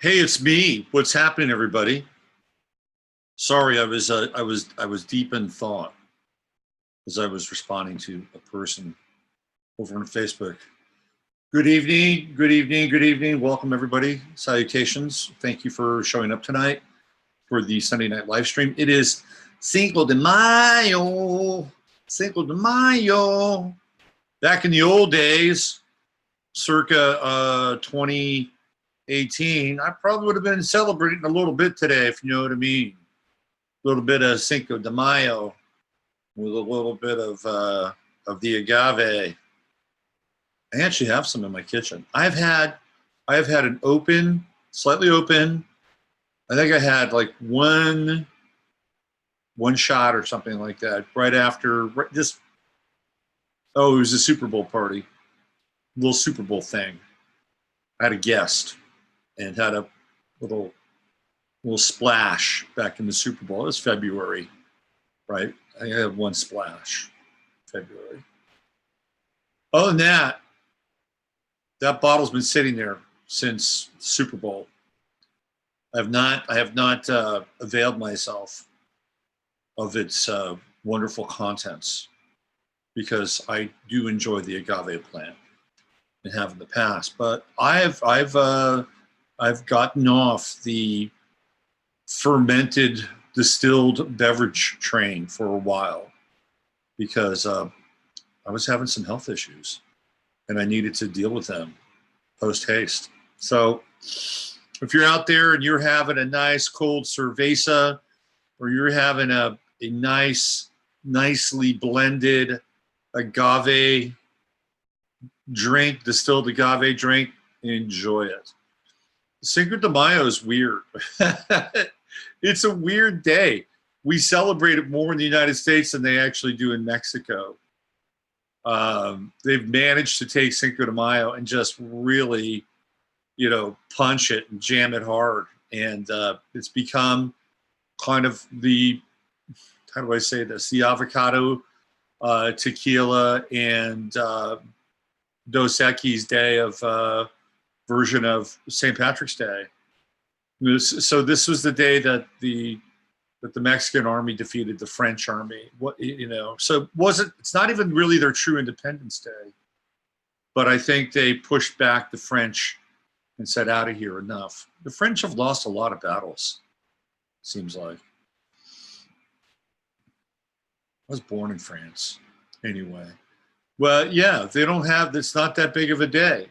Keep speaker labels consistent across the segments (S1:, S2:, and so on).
S1: Hey, it's me. What's happening, everybody? Sorry, I was deep in thought as I was responding to a person over on Facebook. Good evening, good evening, good evening. Welcome, everybody. Salutations. Thank you for showing up tonight for the Sunday night live stream. It is Cinco de Mayo. Cinco de Mayo. Back in the old days, circa 2018, I probably would have been celebrating a little bit today, if you know what I mean. A little bit of Cinco de Mayo with a little bit of the agave. I actually have some in my kitchen. I have had an open, slightly open. I think I had like one shot or something like that right after just. Oh, it was a Super Bowl party, little Super Bowl thing. I had a guest and had a little splash back in the Super Bowl. It was February, right? I had one splash, February. Other than that, that bottle's been sitting there since Super Bowl. I have not availed myself of its wonderful contents because I do enjoy the agave plant and have in the past. But I've gotten off the fermented distilled beverage train for a while because I was having some health issues and I needed to deal with them post haste. So if you're out there and you're having a nice cold cerveza or you're having a nicely blended agave drink, distilled agave drink, enjoy it. Cinco de Mayo is weird. It's a weird day. We celebrate it more in the United States than they actually do in Mexico. They've managed to take Cinco de Mayo and just really, punch it and jam it hard. And it's become kind of the, how do I say this, the avocado, tequila, and Dos Equis day of version of St. Patrick's Day. So this was the day that the Mexican army defeated the French army. So it's not even really their true Independence Day, but I think they pushed back the French and said, out of here, enough. The French have lost a lot of battles, seems like. I was born in France, anyway. Well, yeah, it's not that big of a day.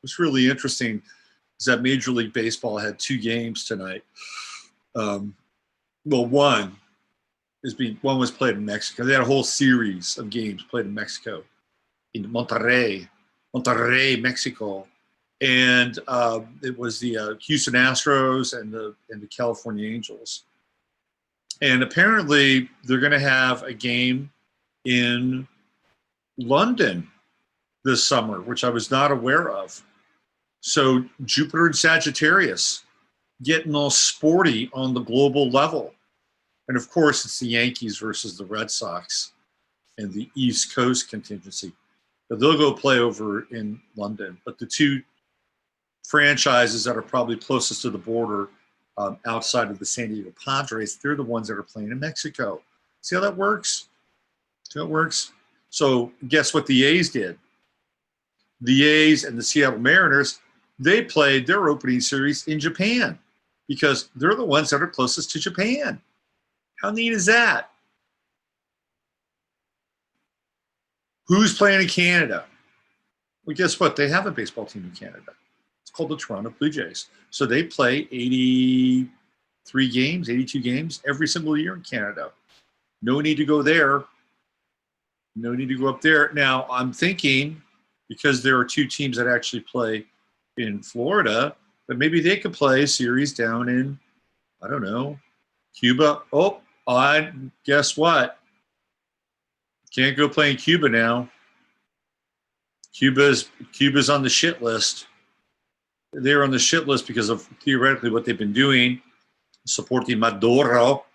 S1: What's really interesting is that Major League Baseball had two games tonight. One was played in Mexico. They had a whole series of games played in Mexico, in Monterrey, Mexico, and it was the Houston Astros and the California Angels. And apparently, they're going to have a game in London this summer, which I was not aware of. So Jupiter and Sagittarius getting all sporty on the global level. And of course, it's the Yankees versus the Red Sox and the East Coast contingency. But they'll go play over in London. But the two franchises that are probably closest to the border outside of the San Diego Padres, they're the ones that are playing in Mexico. See how that works? So guess what the A's did? The A's and the Seattle Mariners, they played their opening series in Japan because they're the ones that are closest to Japan. How neat is that? Who's playing in Canada? Well, guess what? They have a baseball team in Canada. It's called the Toronto Blue Jays. So they play 82 games every single year in Canada. No need to go there. No need to go up there. Now, I'm thinking, because there are two teams that actually play in Florida, that maybe they could play a series down in, I don't know, Cuba. Oh, guess what? Can't go play in Cuba now. Cuba's on the shit list. They're on the shit list because of theoretically what they've been doing, supporting Maduro.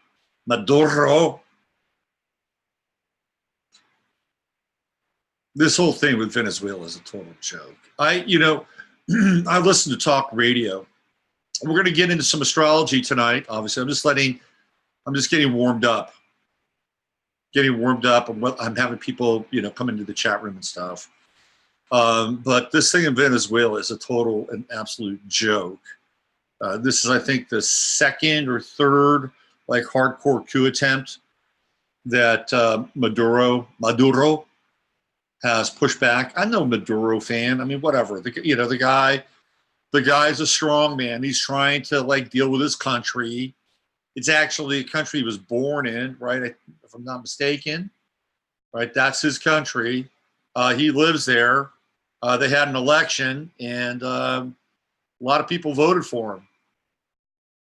S1: This whole thing with Venezuela is a total joke. I listen to talk radio We're going to get into some astrology tonight. Obviously, I'm just getting warmed up. I'm having people, come into the chat room and stuff. But this thing in Venezuela is a total and absolute joke. This is, I think, the second or third hardcore coup attempt that Maduro has pushed back. I'm no Maduro fan. I mean, whatever. The guy's a strong man. He's trying to deal with his country. It's actually a country he was born in, right? If I'm not mistaken, right? That's his country. He lives there. They had an election, and a lot of people voted for him.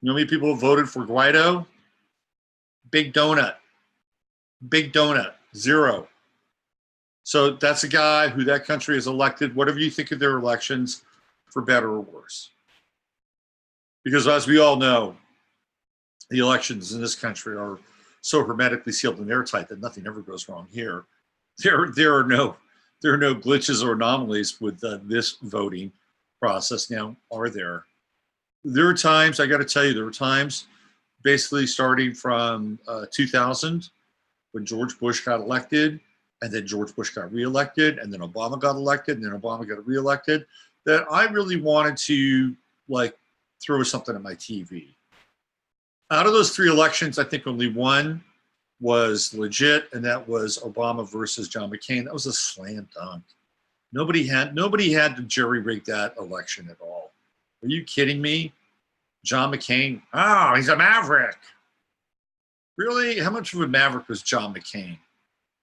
S1: You know how many people voted for Guaido? Big donut. 0. So that's a guy who that country has elected, whatever you think of their elections, for better or worse. Because as we all know, the elections in this country are so hermetically sealed and airtight that nothing ever goes wrong here. There are no glitches or anomalies with this voting process. Now, are there? There are times, I got to tell you, basically starting from 2000, when George Bush got elected, and then George Bush got reelected, and then Obama got elected, and then Obama got reelected, that I really wanted to throw something at my TV. Out of those 3 elections, I think only one was legit, and that was Obama versus John McCain. That was a slam dunk. Nobody had to jerry-rig that election at all. Are you kidding me? John McCain, oh, he's a maverick. Really? How much of a maverick was John McCain?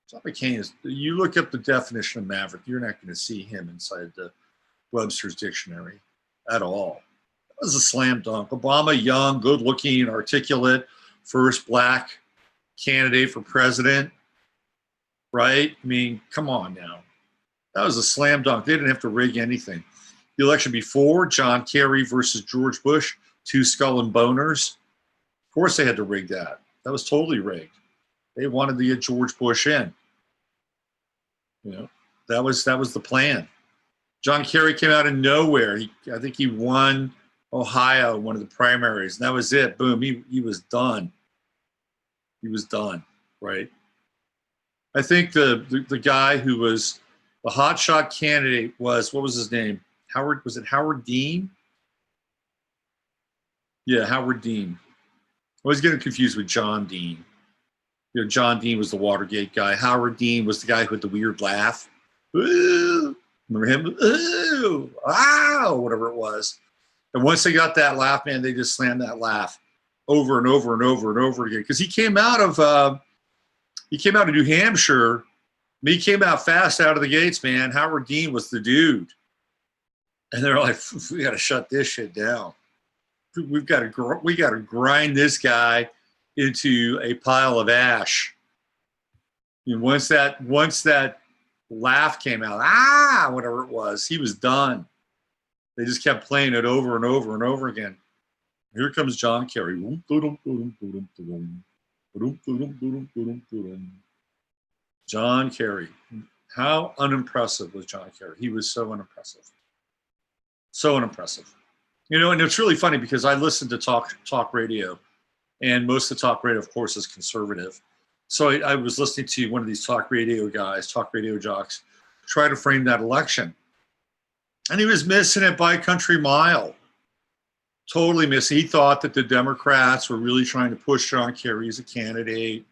S1: John McCain is, you look up the definition of maverick, you're not going to see him inside the Webster's dictionary at all. That was a slam dunk. Obama, young, good looking, articulate, first black candidate for president, right? I mean, come on now. That was a slam dunk. They didn't have to rig anything. The election before, John Kerry versus George Bush, 2 skull and boners. Of course they had to rig that. That was totally rigged. They wanted to get George Bush in. That was the plan. John Kerry came out of nowhere. I think he won Ohio, one of the primaries, and that was it. Boom, he was done. He was done, right? I think the guy who was the hotshot candidate was, what was his name? Was it Howard Dean? Yeah, Howard Dean. I was getting confused with John Dean. John Dean was the Watergate guy. Howard Dean was the guy who had the weird laugh. Ooh, remember him? Ooh, wow, whatever it was. And once they got that laugh, man, they just slammed that laugh over and over and over and over again. Because he came out of New Hampshire. He came out fast out of the gates, man. Howard Dean was the dude. And they're like, we got to shut this shit down. We got to grind this guy into a pile of ash. And once that laugh came out, whatever it was, he was done. They just kept playing it over and over and over again. Here comes John Kerry. John Kerry. How unimpressive was John Kerry? He was so unimpressive. So unimpressive. And it's really funny because I listen to talk radio, and most of the talk radio, of course, is conservative. So I was listening to one of these talk radio guys, talk radio jocks, try to frame that election. And he was missing it by a country mile. Totally missing. He thought that the Democrats were really trying to push John Kerry as a candidate,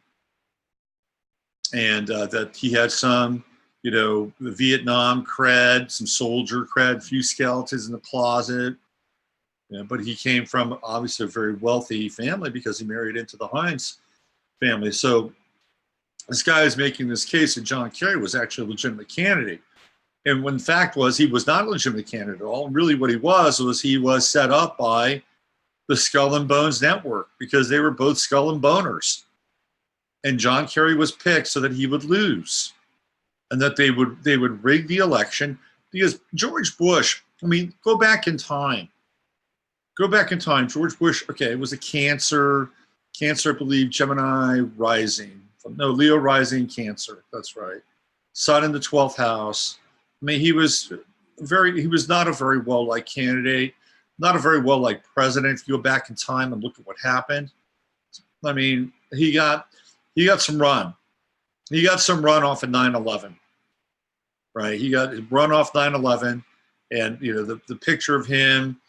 S1: and that he had some, Vietnam cred, some soldier cred, a few skeletons in the closet. But he came from obviously a very wealthy family because he married into the Heinz family. So this guy is making this case that John Kerry was actually a legitimate candidate. And when the fact was, he was not a legitimate candidate at all. Really what he was set up by the Skull and Bones Network because they were both skull and boners. And John Kerry was picked so that he would lose and that they would rig the election because George Bush, go back in time. George Bush, it was a Cancer, I believe, Gemini rising. No, Leo rising, Cancer. That's right. Sun in the 12th house. He was not a very well-liked candidate. not a very well liked president. If you go back in time and look at what happened, I mean, he got some run. He got some run off of 9/11, right? He got run off 9/11, and the picture of him,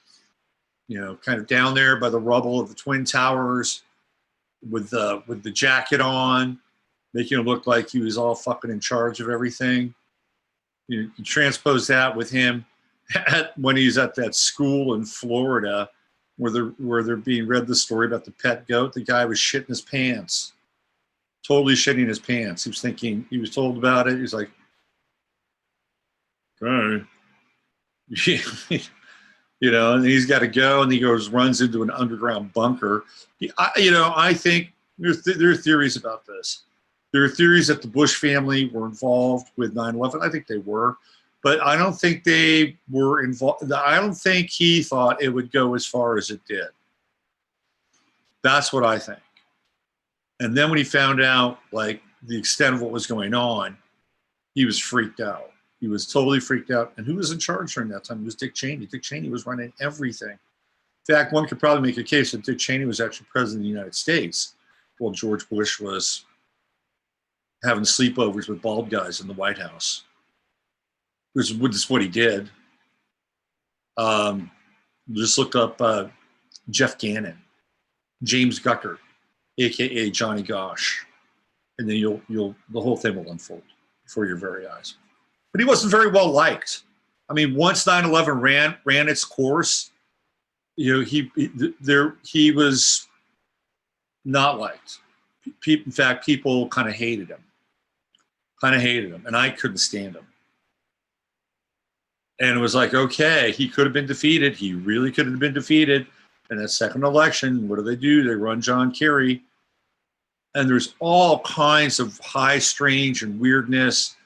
S1: kind of down there by the rubble of the Twin Towers, with the jacket on, making it look like he was all fucking in charge of everything. You transpose that with him when he's at that school in Florida where they're being read the story about the pet goat. The guy was shitting his pants, totally shitting his pants. He was thinking, he was told about it. He's like, okay. And he's got to go, and he runs into an underground bunker. I think there are theories about this. There are theories that the Bush family were involved with 9/11. I think they were, but I don't think they were involved. I don't think he thought it would go as far as it did. That's what I think. And then when he found out, like, the extent of what was going on, he was freaked out. He was totally freaked out. And who was in charge during that time? It was Dick Cheney. Dick Cheney was running everything. In fact, one could probably make a case that Dick Cheney was actually president of the United States while George Bush was having sleepovers with bald guys in the White House. This is what he did. Just look up Jeff Gannon, James Gucker, aka Johnny Gosh, and then the whole thing will unfold before your very eyes. But he wasn't very well liked. I mean, once 9/11 ran its course, he was not liked. In fact, people kind of hated him. And I couldn't stand him. And it was like, okay, he could have been defeated. He really could have been defeated. In that second election, what do? They run John Kerry. And there's all kinds of high strange and weirdness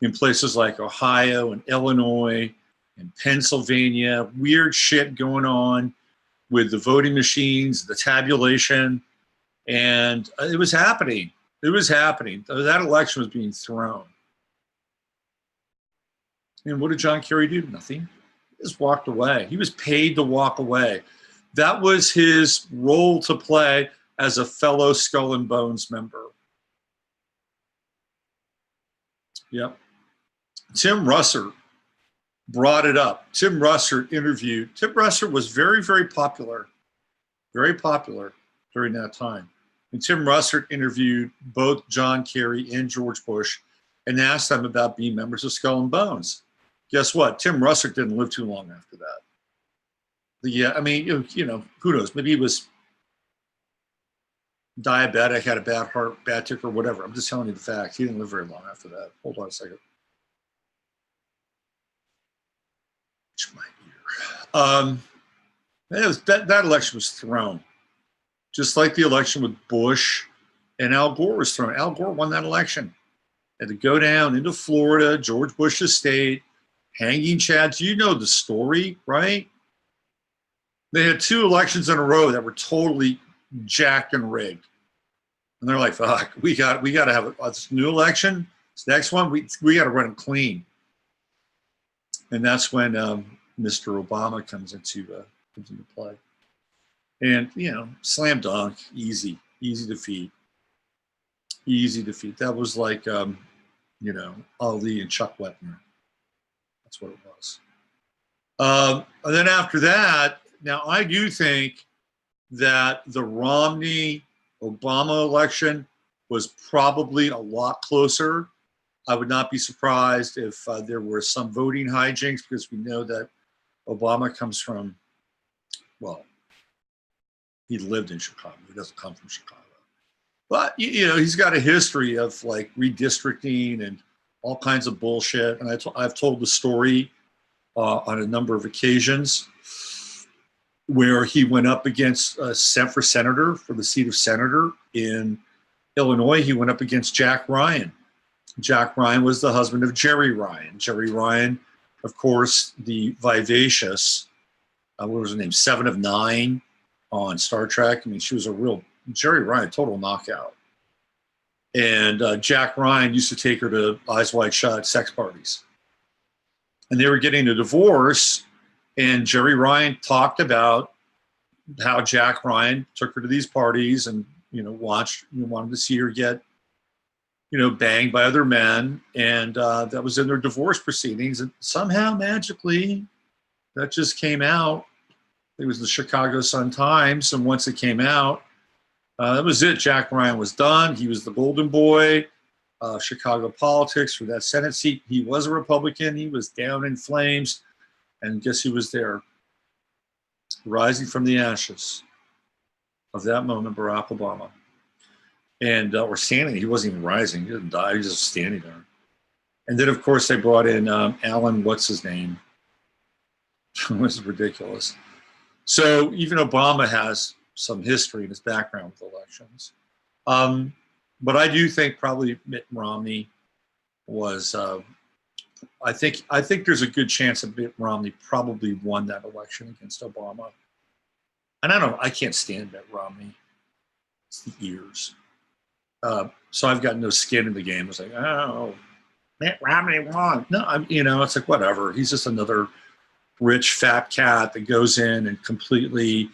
S1: in places like Ohio and Illinois and Pennsylvania. Weird shit going on with the voting machines, the tabulation. And it was happening. It was happening. That election was being thrown. And what did John Kerry do? Nothing. He just walked away. He was paid to walk away. That was his role to play as a fellow Skull and Bones member. Yep. Tim Russert brought it up. Tim Russert was very, very popular during that time. And Tim Russert interviewed both John Kerry and George Bush and asked them about being members of Skull and Bones. Guess what? Tim Russert didn't live too long after that. I mean, who knows? Maybe he was diabetic, had a bad heart, bad ticker, whatever. I'm just telling you the facts. He didn't live very long after that. Hold on a second. That election was thrown. Just like the election with Bush and Al Gore was thrown. Al Gore won that election. Had to go down into Florida, George Bush's state, hanging chads. You know the story, right? They had 2 elections in a row that were totally jacked and rigged. And they're like, fuck, we got to have this new election. This next one, we got to run it clean. And that's when Mr. Obama comes into play. And, slam dunk, easy defeat. Easy defeat. That was like, Ali and Chuck Wepner. That's what it was. And then after that, now I do think that the Romney-Obama election was probably a lot closer. I would not be surprised if there were some voting hijinks, because we know that Obama comes from, well, he lived in Chicago. He doesn't come from Chicago. But, he's got a history of like redistricting and all kinds of bullshit. And I've told the story on a number of occasions where he went up against for the seat of senator in Illinois. He went up against Jack Ryan. Jack Ryan was the husband of Jerry Ryan. Jerry Ryan, of course, the vivacious, what was her name, 7 of 9 on Star Trek. I mean, she was a real, Jerry Ryan, total knockout. And Jack Ryan used to take her to Eyes Wide Shut sex parties. And they were getting a divorce, And Jerry Ryan talked about how Jack Ryan took her to these parties and, wanted to see her get, banged by other men. And that was in their divorce proceedings. And somehow, magically, that just came out. It was the Chicago Sun-Times. And once it came out, that was it. Jack Ryan was done. He was the golden boy of Chicago politics for that Senate seat. He was a Republican. He was down in flames. And guess who was there? Rising from the ashes of that moment, Barack Obama. And or standing, he wasn't even rising. He didn't die. He was just standing there. And then, of course, they brought in Alan, what's his name? It was ridiculous. So even Obama has some history in his background with elections. But I do think probably Mitt Romney was, I think there's a good chance that Mitt Romney probably won that election against Obama. And I can't stand Mitt Romney. It's the ears. So I've got no skin in the game. It's like, oh, Mitt Romney won. No, it's like, whatever. He's just another rich fat cat that goes in and completely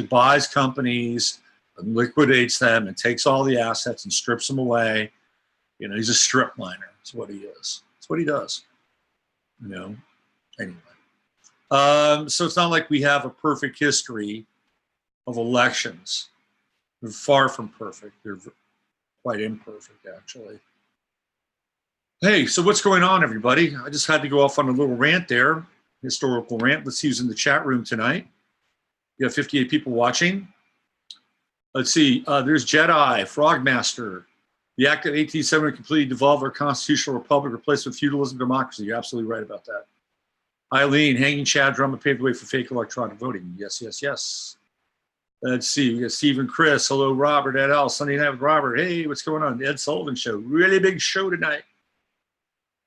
S1: buys companies and liquidates them and takes all the assets and strips them away. He's a strip miner. That's what he is. That's what he does. Anyway. So it's not like we have a perfect history of elections. They're far from perfect. They're quite imperfect, actually. Hey, so what's going on, everybody? I just had to go off on a little rant there, historical rant. Let's see who's in the chat room tonight. We have 58 people watching. Let's see. There's Jedi, Frogmaster. The Act of 1870 completely devolved our constitutional republic, replaced with feudalism and democracy. You're absolutely right about that. Eileen, hanging Chad drama paved the way for fake electronic voting. Yes, yes, yes. Let's see. We got Stephen, Chris. Hello, Robert, Ed L. Sunday night with Robert. Hey, what's going on? The Ed Sullivan Show. Really big show tonight.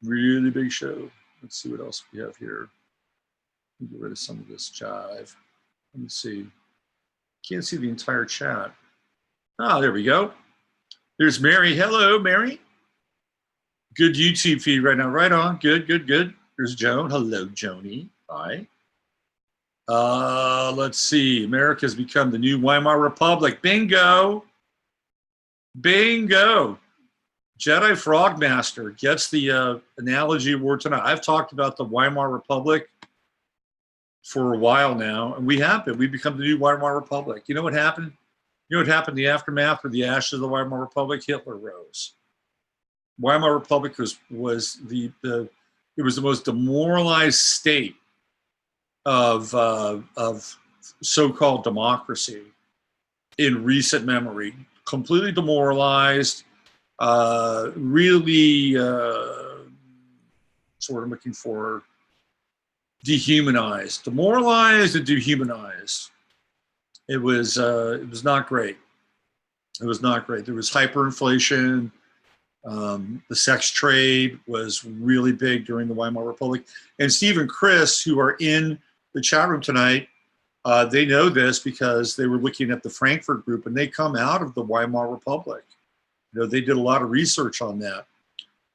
S1: Really big show. Let's see what else we have here. Get rid of some of this jive. Let me see. Can't see the entire chat. Ah, there we go. There's Mary. Hello, Mary. Good YouTube feed right now. Right on. Good, good, good. There's Joan. Hello, Joni. Hi. Let's see. America's become the new Weimar Republic. Bingo. Bingo. Jedi Frogmaster gets the analogy award tonight. I've talked about the Weimar Republic for a while now, and we have been. We've become the new Weimar Republic. You know what happened? You know what happened in the aftermath of the ashes of the Weimar Republic? Hitler rose. Weimar Republic was the most demoralized state of so-called democracy in recent memory. Completely demoralized. Really, that's what I'm looking for. Dehumanized, demoralized, and dehumanized. It was not great. It was not great. There was hyperinflation. The sex trade was really big during the Weimar Republic. And Steve and Chris, who are in the chat room tonight, they know this because they were looking at the Frankfurt Group, and they come out of the Weimar Republic. They did a lot of research on that.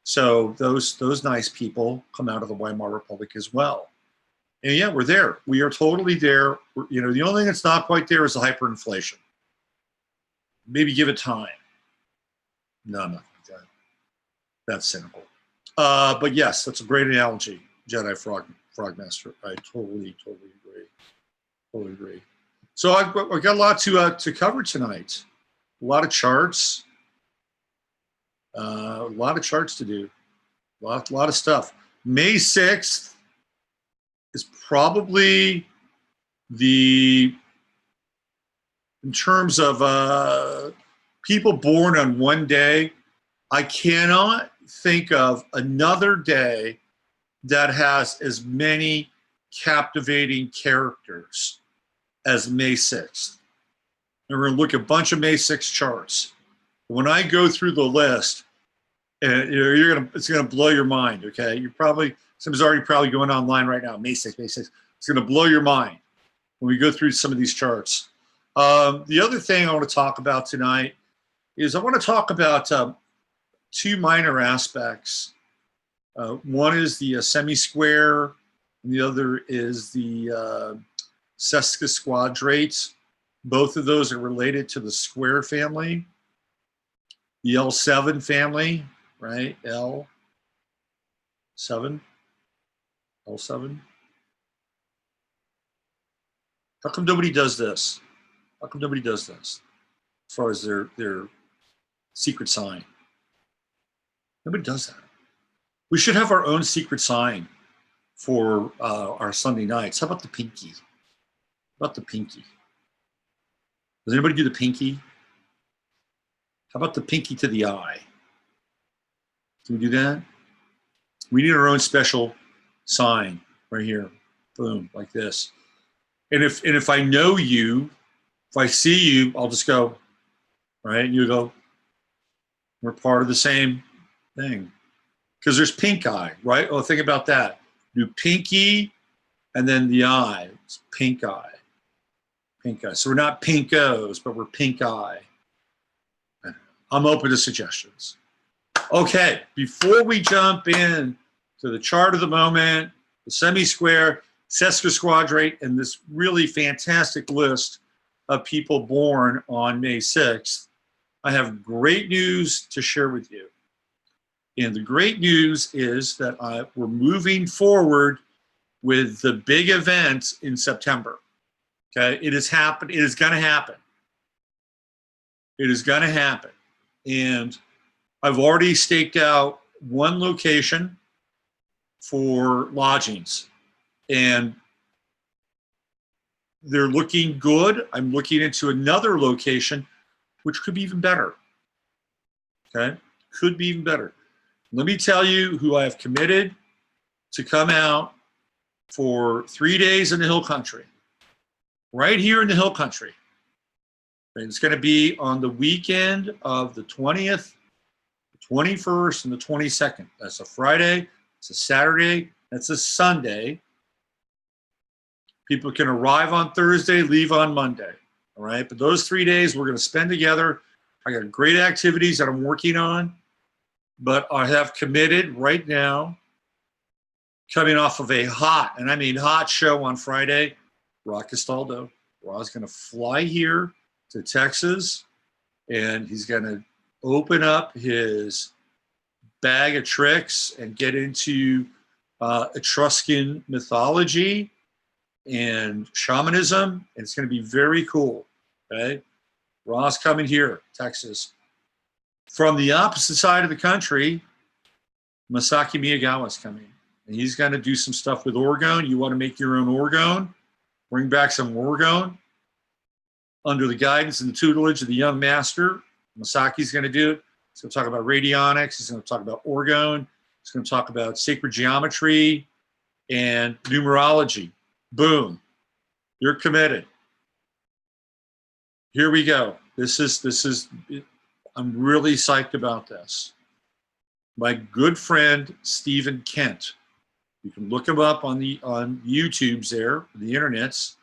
S1: So those nice people come out of the Weimar Republic as well. And yeah, we're there. We are totally there. The only thing that's not quite there is the hyperinflation. Maybe give it time. No, I'm not like that. That's cynical. But yes, that's a great analogy, Jedi Frogmaster. I totally agree. Totally agree. So I've got a lot to cover tonight. A lot of charts. A lot of charts to do. A lot of stuff. May 6th is probably in terms of people born on one day, I cannot think of another day that has as many captivating characters as May 6th. And we're going to look at a bunch of May 6th charts. When I go through the list, and it's gonna blow your mind. Okay, somebody's already probably going online right now. May 6th. It's gonna blow your mind when we go through some of these charts. The other thing I want to talk about tonight is I want to talk about two minor aspects. One is the semi-square and the other is the sesquisquadrate. Both of those are related to the square family. The L7 family, right? L7, L7. How come nobody does this? How come nobody does this? As far as their secret sign. Nobody does that. We should have our own secret sign for our Sunday nights. How about the pinky? How about the pinky? Does anybody do the pinky? How about the pinky to the eye? Can we do that? We need our own special sign right here. Boom, like this. And if I know you, if I see you, I'll just go, right? And you go, we're part of the same thing. Because there's pink eye, right? Oh, think about that. Do pinky and then the eye. It's pink eye. Pink eye. So we're not pinkos, but we're pink eye. I'm open to suggestions. Okay, before we jump in to the chart of the moment, the semi-square, sesquisquadrate, and this really fantastic list of people born on May 6th, I have great news to share with you. And the great news is that we're moving forward with the big event in September. Okay, it has happened. It is going to happen. It is going to happen. And I've already staked out one location for lodgings, and they're looking good. I'm looking into another location, which could be even better. Okay, could be even better. Let me tell you who I have committed to come out for 3 days in the Hill Country, right here in the Hill Country. And it's going to be on the weekend of the 20th, the 21st, and the 22nd. That's a Friday, it's a Saturday, that's a Sunday. People can arrive on Thursday, leave on Monday, all right? But those 3 days we're going to spend together. I got great activities that I'm working on, but I have committed right now, coming off of a hot, and I mean hot show on Friday, Rock Castaldo. Ro's going to fly here to Texas, and he's going to open up his bag of tricks and get into Etruscan mythology and shamanism, and it's going to be very cool. Okay, Ro's coming here, Texas. From the opposite side of the country, Masaki Miyagawa's coming, and he's going to do some stuff with orgone. You want to make your own orgone, bring back some orgone under the guidance and the tutelage of the young master. Masaki's going to do it. He's going to talk about radionics. He's going to talk about orgone. He's going to talk about sacred geometry and numerology. Boom. You're committed. Here we go. This is, I'm really psyched about this. My good friend, Stephen Kent. You can look him up on YouTube's there, the internets.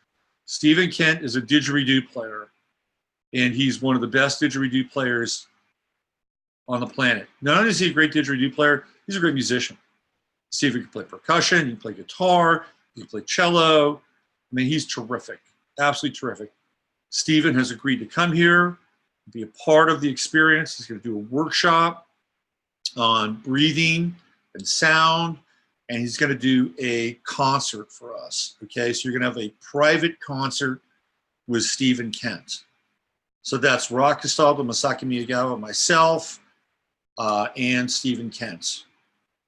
S1: Stephen Kent is a didgeridoo player, and he's one of the best didgeridoo players on the planet. Not only is he a great didgeridoo player, he's a great musician. See if he can play percussion, he can play guitar, he can play cello. I mean, he's terrific, absolutely terrific. Stephen has agreed to come here, be a part of the experience. He's going to do a workshop on breathing and sound, and he's going to do a concert for us. Okay, so you're going to have a private concert with Stephen Kent. So that's Rock Castaldo, Masaki Miyagawa, myself, and Stephen Kent.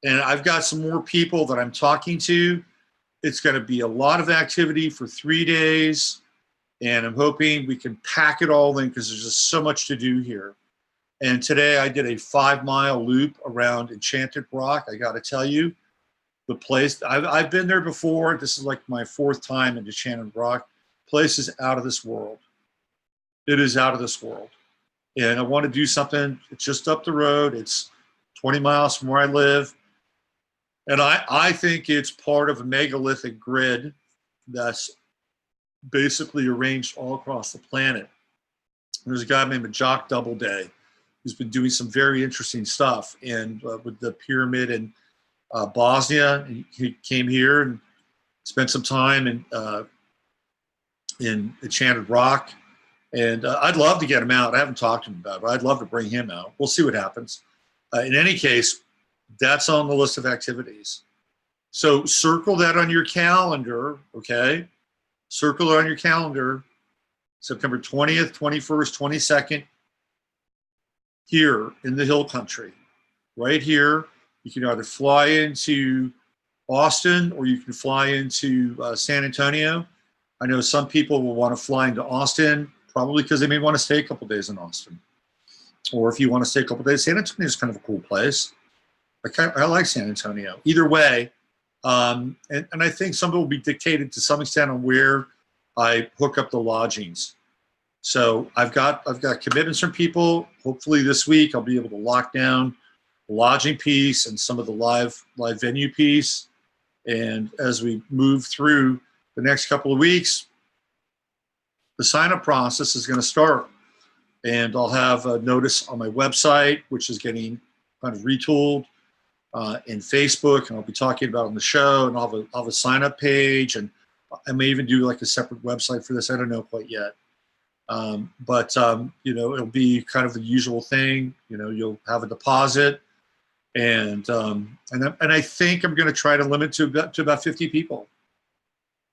S1: And I've got some more people that I'm talking to. It's going to be a lot of activity for 3 days, and I'm hoping we can pack it all in because there's just so much to do here. And today I did a 5-mile loop around Enchanted Rock. I got to tell you, the place, I've been there before. This is like my 4th time in Enchanted Rock. Place is out of this world. It is out of this world. And I want to do something. It's just up the road. It's 20 miles from where I live. And I think it's part of a megalithic grid that's basically arranged all across the planet. There's a guy named Jock Doubleday who's been doing some very interesting stuff. And with the pyramid in Bosnia, he came here and spent some time in Enchanted Rock, and I'd love to get him out. I haven't talked to him about it, but I'd love to bring him out. We'll see what happens. In any case, that's on the list of activities. So circle that on your calendar, okay? Circle it on your calendar, September 20th, 21st, 22nd, here in the Hill Country, right here. You can either fly into Austin or you can fly into San Antonio. I know some people will want to fly into Austin, probably because they may want to stay a couple days in Austin. Or if you want to stay a couple days, San Antonio is kind of a cool place. I like San Antonio. Either way, and I think some of it will be dictated to some extent on where I hook up the lodgings. So I've got commitments from people. Hopefully this week I'll be able to lock down the lodging piece and some of the live venue piece. And as we move through the next couple of weeks, the sign-up process is going to start. And I'll have a notice on my website, which is getting kind of retooled, in Facebook, and I'll be talking about it on the show, and I'll have a sign-up page, and I may even do like a separate website for this. I don't know quite yet. But you know, it'll be kind of the usual thing. You know, you'll have a deposit, and I think I'm going to try to limit to about 50 people.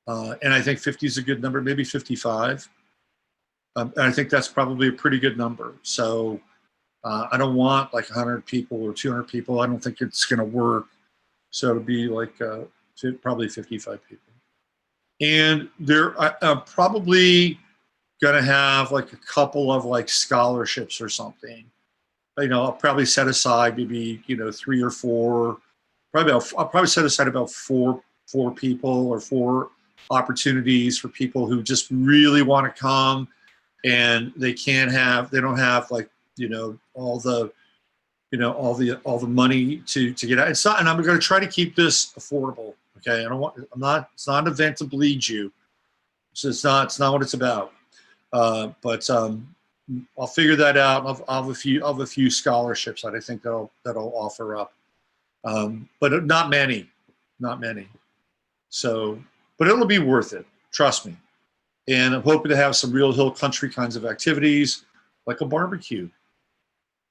S1: And I think 50 is a good number, maybe 55. And I think that's probably a pretty good number. So I don't want like 100 people or 200 people. I don't think it's going to work. So it'll be like probably 55 people. And I'm probably going to have like a couple of like scholarships or something. You know, I'll probably set aside maybe, you know, 3 or 4. I'll probably set aside about four people or 4 opportunities for people who just really want to come, and they don't have like, you know, all the money to get out. It's not, and I'm going to try to keep this affordable. Okay. It's not an event to bleed you. It's not what it's about. But I'll figure that out. I'll have a few scholarships that I think that'll offer up. But not many. So, but it'll be worth it. Trust me. And I'm hoping to have some real hill country kinds of activities, like a barbecue.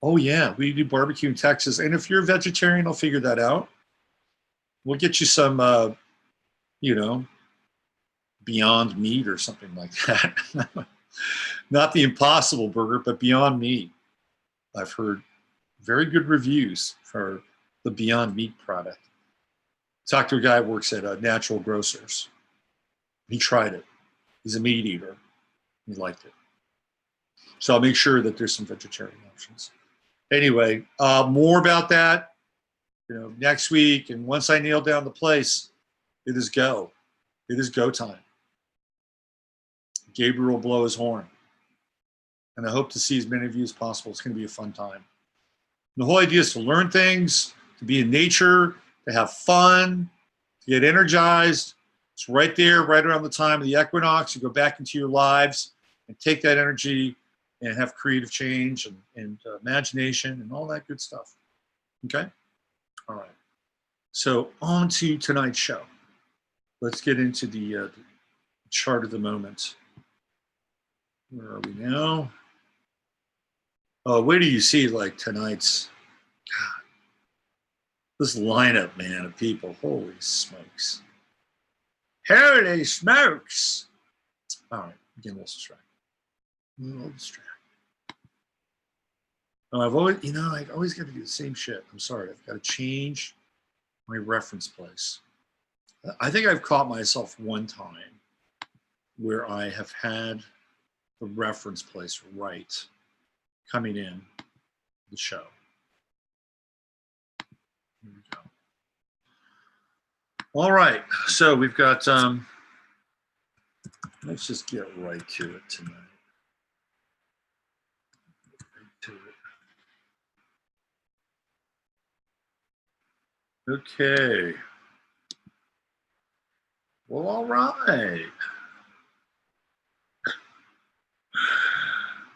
S1: Oh yeah, we do barbecue in Texas. And if you're a vegetarian, I'll figure that out. We'll get you some, you know, Beyond Meat or something like that. Not the Impossible Burger, but Beyond Meat. I've heard very good reviews for the Beyond Meat product. Talked to a guy who works at Natural Grocers. He tried it. He's a meat eater. He liked it. So I'll make sure that there's some vegetarian options. Anyway, more about that, you know, next week. And once I nail down the place, it is go. It is go time. Gabriel will blow his horn. And I hope to see as many of you as possible. It's going to be a fun time. And the whole idea is to learn things, to be in nature, to have fun, to get energized. It's right there, right around the time of the equinox. You go back into your lives and take that energy and have creative change and imagination and all that good stuff. Okay? All right. So on to tonight's show. Let's get into the chart of the moment. Where are we now? Oh, where do you see like tonight's, God, this lineup, man, of people. Holy smokes. Holy smokes. All right, again, a little distracted. Oh, I've always got to do the same shit. I'm sorry, I've got to change my reference place. I think I've caught myself one time where I have had the reference place right coming in the show. Here we go. All right, so we've got, let's just get right to it tonight. Okay. Well, all right.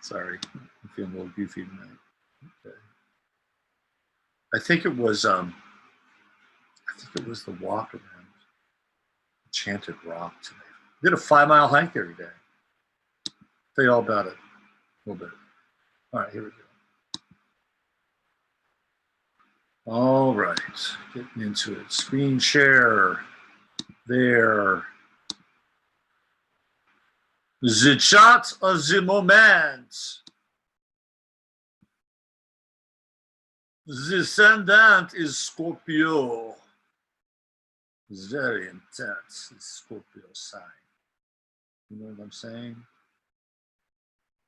S1: Sorry, I'm feeling a little goofy tonight. Okay. I think it was the walk around Enchanted Rock today. Did a 5-mile hike there today. Tell you all about it a little bit. All right, here we go. All right, getting into it. Screen share. There. The chat of the moment. The ascendant is Scorpio. Very intense, Scorpio sign. You know what I'm saying?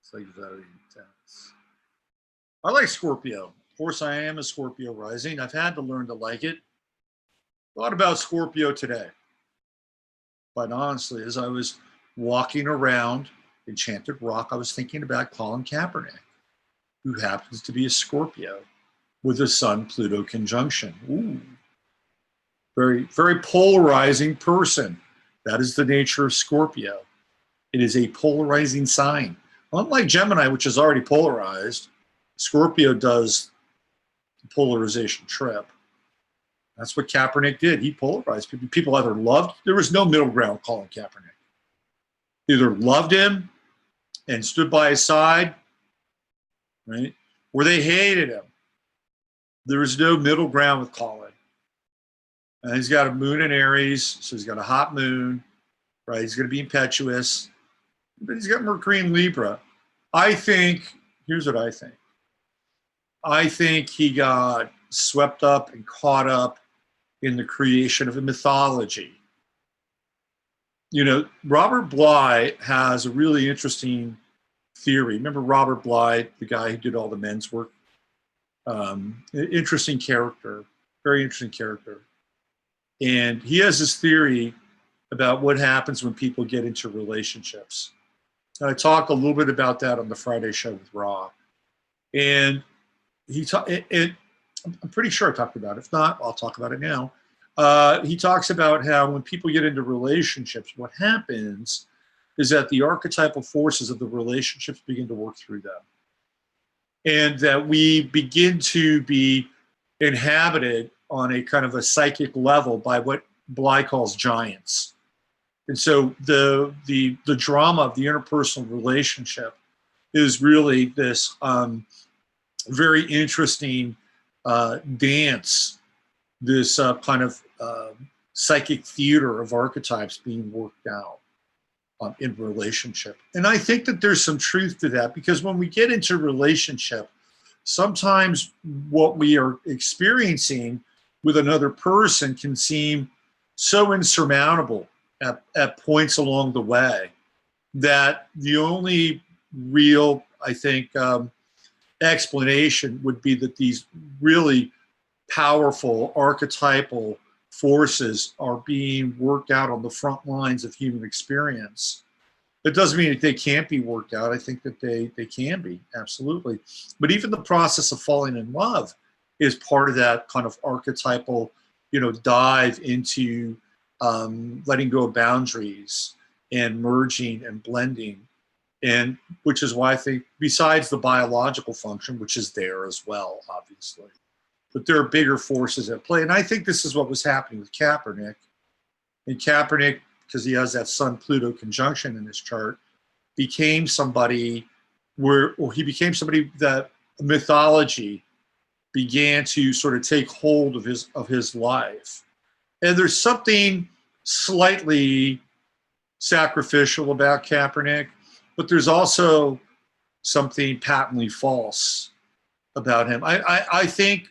S1: It's like very intense. I like Scorpio. Of course, I am a Scorpio rising. I've had to learn to like it. Thought about Scorpio today. But honestly, as I was walking around Enchanted Rock, I was thinking about Colin Kaepernick, who happens to be a Scorpio with a Sun-Pluto conjunction. Ooh. Very, very polarizing person. That is the nature of Scorpio. It is a polarizing sign. Unlike Gemini, which is already polarized, Scorpio does the polarization trip. That's what Kaepernick did. He polarized people. People either loved, there was no middle ground with Colin Kaepernick. Either loved him and stood by his side, right? Or they hated him. There was no middle ground with Colin. And he's got a moon in Aries, so he's got a hot moon, right? He's going to be impetuous, but he's got Mercury in Libra. I think, here's what I think. I think he got swept up and caught up in the creation of a mythology. You know, Robert Bly has a really interesting theory. Remember Robert Bly, the guy who did all the men's work? Interesting character, very interesting character. And he has this theory about what happens when people get into relationships. And I talk a little bit about that on the Friday show with Raw. And I'm pretty sure I talked about it. If not, I'll talk about it now. He talks about how when people get into relationships, what happens is that the archetypal forces of the relationships begin to work through them. And that we begin to be inhabited on a kind of a psychic level by what Bly calls giants. And so the drama of the interpersonal relationship is really this very interesting dance, this kind of psychic theater of archetypes being worked out in relationship. And I think that there's some truth to that, because when we get into relationship, sometimes what we are experiencing with another person can seem so insurmountable at points along the way that the only real, I think, explanation would be that these really powerful archetypal forces are being worked out on the front lines of human experience. It doesn't mean that they can't be worked out. I think that they can be, absolutely. But even the process of falling in love is part of that kind of archetypal, dive into letting go of boundaries and merging and blending. And which is why I think, besides the biological function, which is there as well, obviously, but there are bigger forces at play. And I think this is what was happening with Kaepernick. And Kaepernick, because he has that Sun-Pluto conjunction in his chart, became somebody that mythology began to sort of take hold of his life. And there's something slightly sacrificial about Kaepernick, but there's also something patently false about him. I think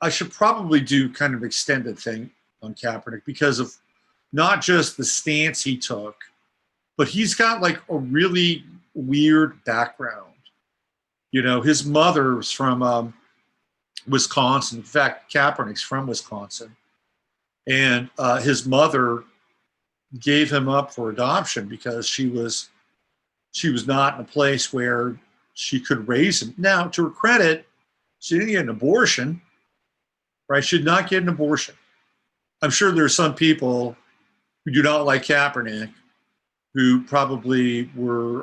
S1: I should probably do kind of extended thing on Kaepernick because of not just the stance he took, but he's got like a really weird background. His mother was from Wisconsin. In fact, Kaepernick's from Wisconsin. And his mother gave him up for adoption because she was not in a place where she could raise him. Now, to her credit, she didn't get an abortion, right? She did not get an abortion. I'm sure there are some people who do not like Kaepernick who probably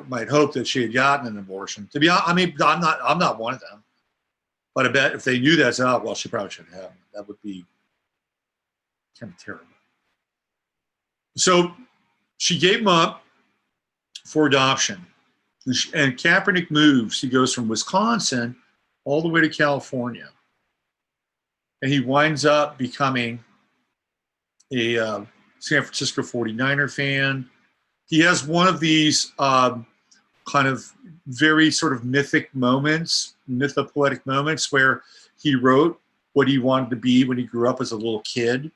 S1: might hope that she had gotten an abortion. To be honest, I mean, I'm not one of them. But I bet if they knew that, well, she probably shouldn't have. That would be kind of terrible. So she gave him up for adoption. And Kaepernick moves. He goes from Wisconsin all the way to California. And he winds up becoming a San Francisco 49er fan. He has one of these kind of very sort of mythic moments, mythopoetic moments, where he wrote what he wanted to be when he grew up as a little kid.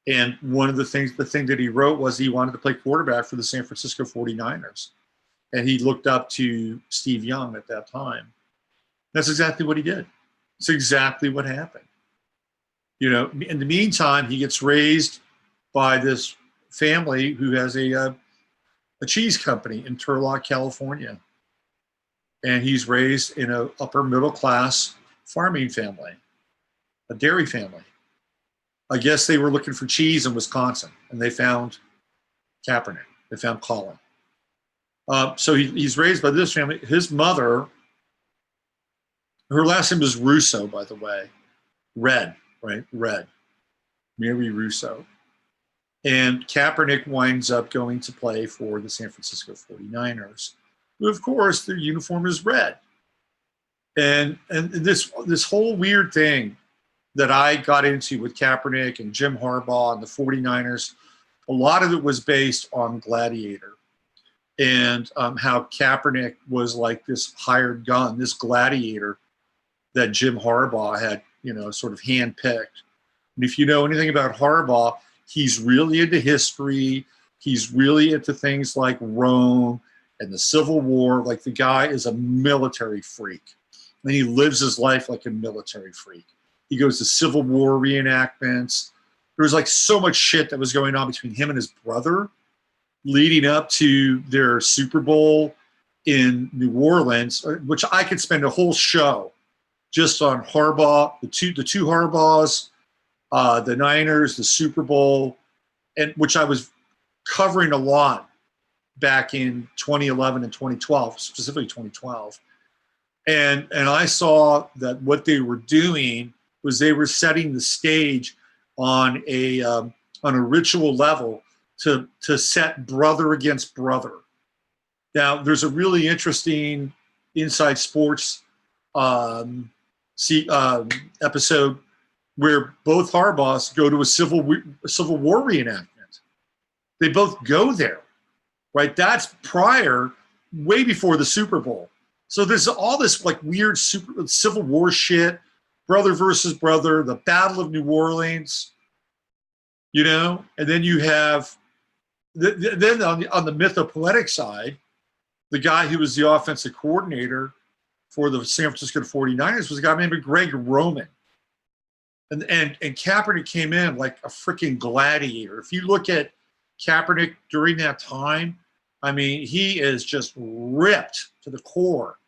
S1: And one of the thing that he wrote was he wanted to play quarterback for the San Francisco 49ers. And he looked up to Steve Young at that time. That's exactly what he did. It's exactly what happened. You know, in the meantime, he gets raised by this family who has a cheese company in Turlock, California. And he's raised in an upper middle class farming family, a dairy family. I guess they were looking for cheese in Wisconsin, and they found Kaepernick. They found Colin. So he's raised by this family. His mother, her last name is Russo, by the way. Red, right? Red. Mary Russo. And Kaepernick winds up going to play for the San Francisco 49ers, who, of course, their uniform is red. And this whole weird thing that I got into with Kaepernick and Jim Harbaugh and the 49ers, a lot of it was based on Gladiator and how Kaepernick was like this hired gun, this gladiator that Jim Harbaugh had, you know, sort of handpicked. And if you know anything about Harbaugh, he's really into history. He's really into things like Rome and the Civil War. Like, the guy is a military freak. And he lives his life like a military freak. He goes to Civil War reenactments. There was like so much shit that was going on between him and his brother leading up to their Super Bowl in New Orleans, which I could spend a whole show just on Harbaugh, the two Harbaughs, the Niners, the Super Bowl, and which I was covering a lot back in 2011 and 2012, specifically 2012. And I saw that what they were doing was they were setting the stage on a ritual level to set brother against brother. Now, there's a really interesting Inside Sports episode where both Harbaughs go to a Civil War reenactment. They both go there, right? That's prior, way before the Super Bowl. So there's all this like weird Civil War shit, brother versus brother, the Battle of New Orleans, you know? And then you have, then on the mythopoetic side, the guy who was the offensive coordinator for the San Francisco 49ers was a guy named Greg Roman. And Kaepernick came in like a freaking gladiator. If you look at Kaepernick during that time, I mean, he is just ripped to the core.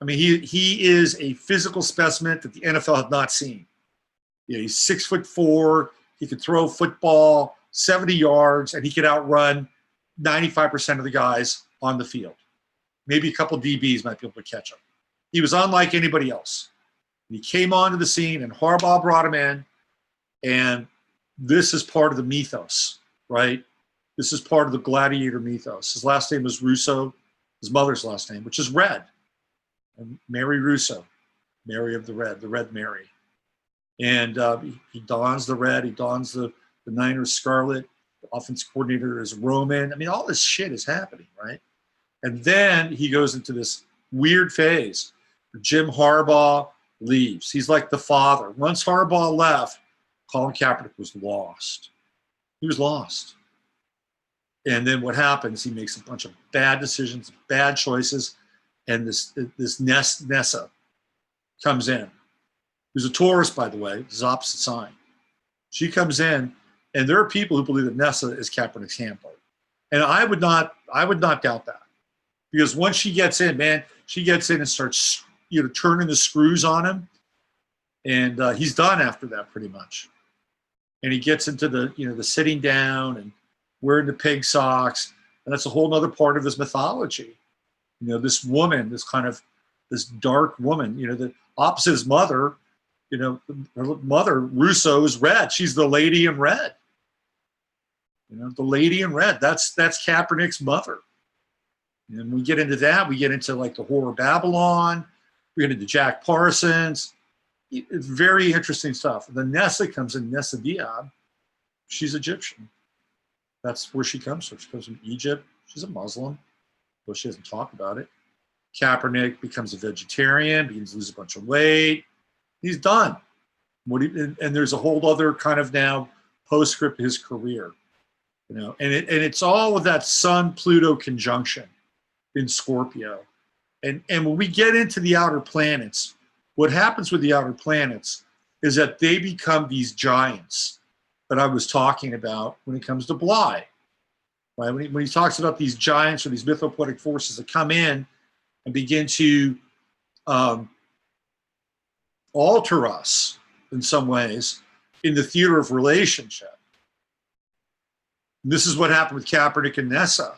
S1: I mean, he is a physical specimen that the NFL had not seen. You know, he's 6'4". He could throw a football 70 yards, and he could outrun 95% of the guys on the field. Maybe a couple DBs might be able to catch him. He was unlike anybody else. He came onto the scene, and Harbaugh brought him in, and this is part of the mythos, right? This is part of the gladiator mythos. His last name was Russo, his mother's last name, which is Red. And Mary Russo, Mary of the Red Mary. And he dons the red, he dons the Niners scarlet. The offense coordinator is Roman. I mean, all this shit is happening, right? And then he goes into this weird phase. Jim Harbaugh leaves. He's like the father. Once Harbaugh left, Colin Kaepernick was lost. He was lost. And then what happens, he makes a bunch of bad decisions, bad choices, and this Nessa comes in. Who's a Taurus, by the way, his opposite sign. She comes in, and there are people who believe that Nessa is Kaepernick's handler. And I would not doubt that. Because once she gets in, man, she gets in and starts, you know, turning the screws on him. And he's done after that, pretty much. And he gets into the sitting down and wearing the pig socks. And that's a whole other part of his mythology. You know, this woman, this dark woman, you know, the opposite his mother, you know, her mother, Russo, is red. She's the lady in red. You know, the lady in red, that's Kaepernick's mother. And we get into that, we get into like the Whore of Babylon, we get into Jack Parsons. It's very interesting stuff. The Nessa comes in, Nessa Diab, she's Egyptian. That's where she comes from. She comes from Egypt. She's a Muslim, but she doesn't talk about it. Kaepernick becomes a vegetarian, begins to lose a bunch of weight. He's done. And there's a whole other kind of now postscript to his career, you know, and it's all with that Sun-Pluto conjunction in Scorpio. And when we get into the outer planets, what happens with the outer planets is that they become these giants that I was talking about when it comes to Bly, right? When he talks about these giants or these mythopoetic forces that come in and begin to alter us in some ways in the theater of relationship. And this is what happened with Kaepernick and Nessa,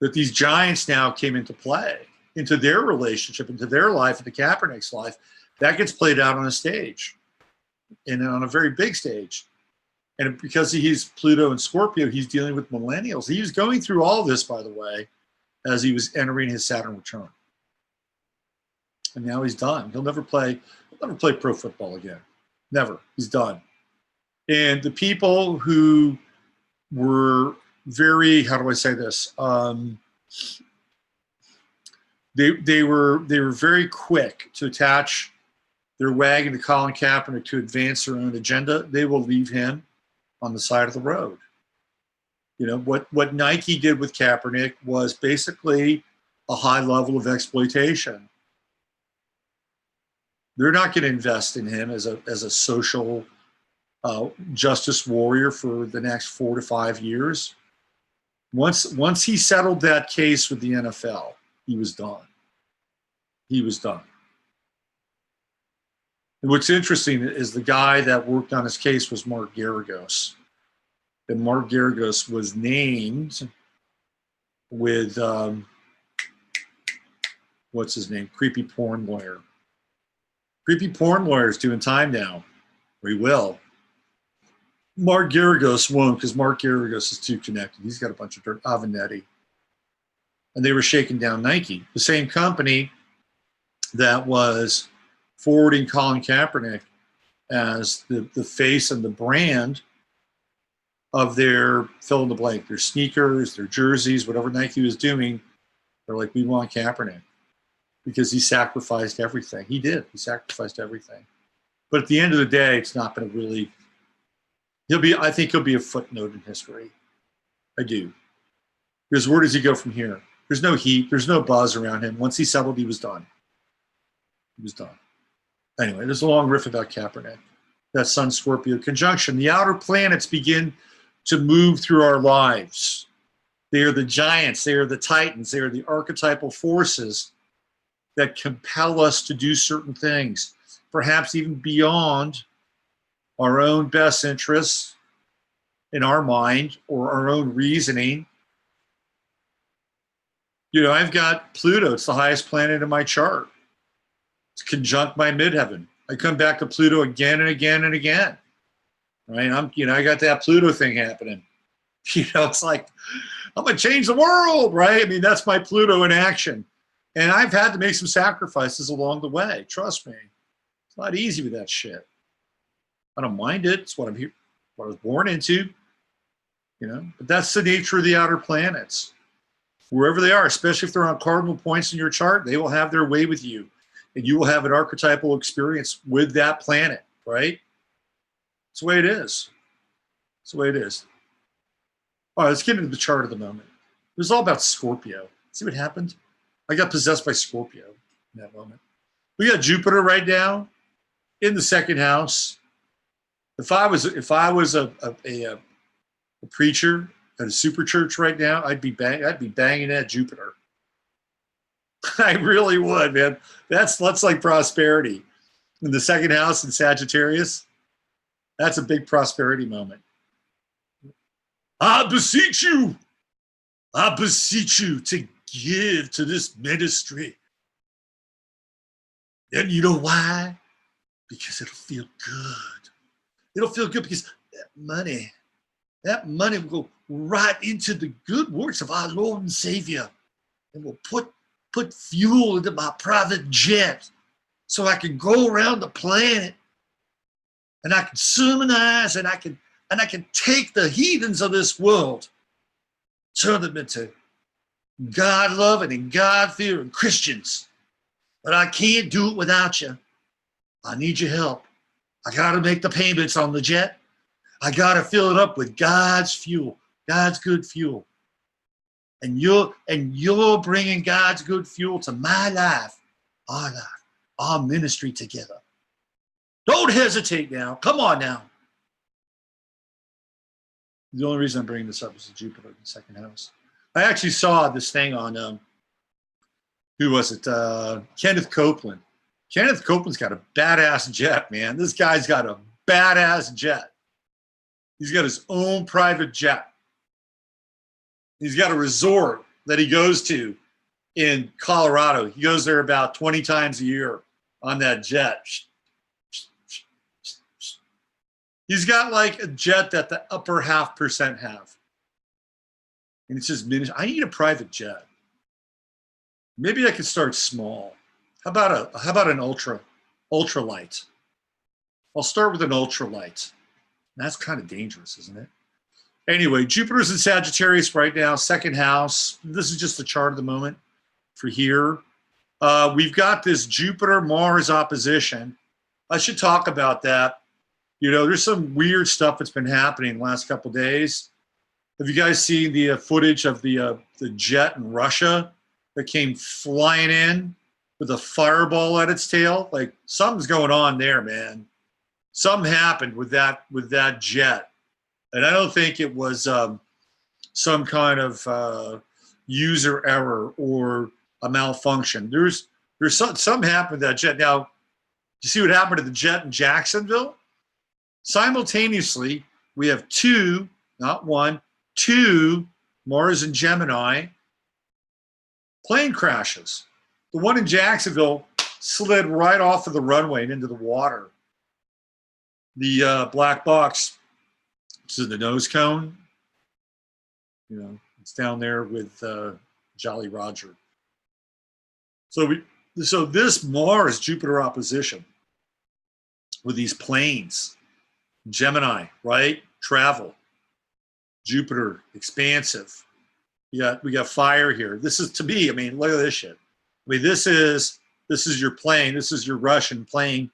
S1: that these giants now came into play, into their relationship, into their life, into Kaepernick's life. That gets played out on a stage, and on a very big stage. And because he's Pluto and Scorpio, he's dealing with millennials. He was going through all this, by the way, as he was entering his Saturn return. And now he's done. He'll never play pro football again. Never. He's done. And the people who were very, how do I say this? They were very quick to attach their wagon to Colin Kaepernick to advance their own agenda. They will leave him on the side of the road. You know, what Nike did with Kaepernick was basically a high level of exploitation. They're not going to invest in him as a social justice warrior for the next 4 to 5 years. Once he settled that case with the NFL, he was done. He was done. And what's interesting is the guy that worked on his case was Mark Garagos. And Mark Garagos was named with, what's his name? Creepy porn lawyer. Creepy porn lawyer is doing time now. Or he will. Mark Garagos won't, because Mark Garagos is too connected. He's got a bunch of dirt. Avenetti. And they were shaking down Nike, the same company that was forwarding Colin Kaepernick as the face and the brand of their fill in the blank, their sneakers, their jerseys, whatever Nike was doing. They're like, we want Kaepernick because he sacrificed everything. He did. He sacrificed everything. But at the end of the day, it's not going to really, I think he'll be a footnote in history. I do. Because where does he go from here? There's no heat. There's no buzz around him. Once he settled, he was done. He was done. Anyway, there's a long riff about Kaepernick. That Sun-Scorpio conjunction. The outer planets begin to move through our lives. They are the giants. They are the titans. They are the archetypal forces that compel us to do certain things, perhaps even beyond our own best interests in our mind or our own reasoning. You know, I've got Pluto. It's the highest planet in my chart. It's conjunct my midheaven. I come back to Pluto again and again and again. Right? I got that Pluto thing happening. You know, it's like, I'm going to change the world, right? I mean, that's my Pluto in action. And I've had to make some sacrifices along the way. Trust me. It's not easy with that shit. I don't mind it. It's what I'm here, what I was born into. You know, but that's the nature of the outer planets. Wherever they are, especially if they're on cardinal points in your chart, they will have their way with you. And you will have an archetypal experience with that planet, right? It's the way it is. It's the way it is. All right, let's get into the chart of the moment. It was all about Scorpio. See what happened? I got possessed by Scorpio in that moment. We got Jupiter right now in the second house. If I was a preacher at a super church right now, I'd be banging at Jupiter. I really would, man. That's like prosperity. In the second house in Sagittarius, that's a big prosperity moment. I beseech you to give to this ministry. And you know why? Because it'll feel good. It'll feel good because money That money will go right into the good works of our Lord and Savior. And will put fuel into my private jet so I can go around the planet and I can sermonize and I can take the heathens of this world, turn them into God-loving and God-fearing Christians. But I can't do it without you. I need your help. I got to make the payments on the jet. I got to fill it up with God's fuel, God's good fuel. And you're bringing God's good fuel to my life, our ministry together. Don't hesitate now. Come on now. The only reason I'm bringing this up is the Jupiter in the second house. I actually saw this thing on, who was it? Kenneth Copeland. Kenneth Copeland's got a badass jet, man. This guy's got a badass jet. He's got his own private jet. He's got a resort that he goes to in Colorado. He goes there about 20 times a year on that jet. He's got like a jet that the upper 0.5% have. And it's just minuscule. I need a private jet. Maybe I could start small. How about an ultralight? I'll start with an ultralight. That's kind of dangerous, isn't it? Anyway, Jupiter's in Sagittarius right now, second house. This is just the chart of the moment for here. We've got this Jupiter-Mars opposition. I should talk about that. You know, there's some weird stuff that's been happening the last couple of days. Have you guys seen the footage of the jet in Russia that came flying in with a fireball at its tail? Like, something's going on there, man. Something happened with that jet. And I don't think it was some kind of user error or a malfunction. There's something happened with that jet. Now, you see what happened to the jet in Jacksonville? Simultaneously, we have two, not one, two Mars and Gemini plane crashes. The one in Jacksonville slid right off of the runway and into the water. The black box, which is the nose cone, you know, it's down there with Jolly Roger. So this Mars Jupiter opposition with these planes, Gemini, right? Travel, Jupiter, expansive. We got fire here. This is, to me, I mean, look at this shit. I mean, this is your plane. This is your Russian plane.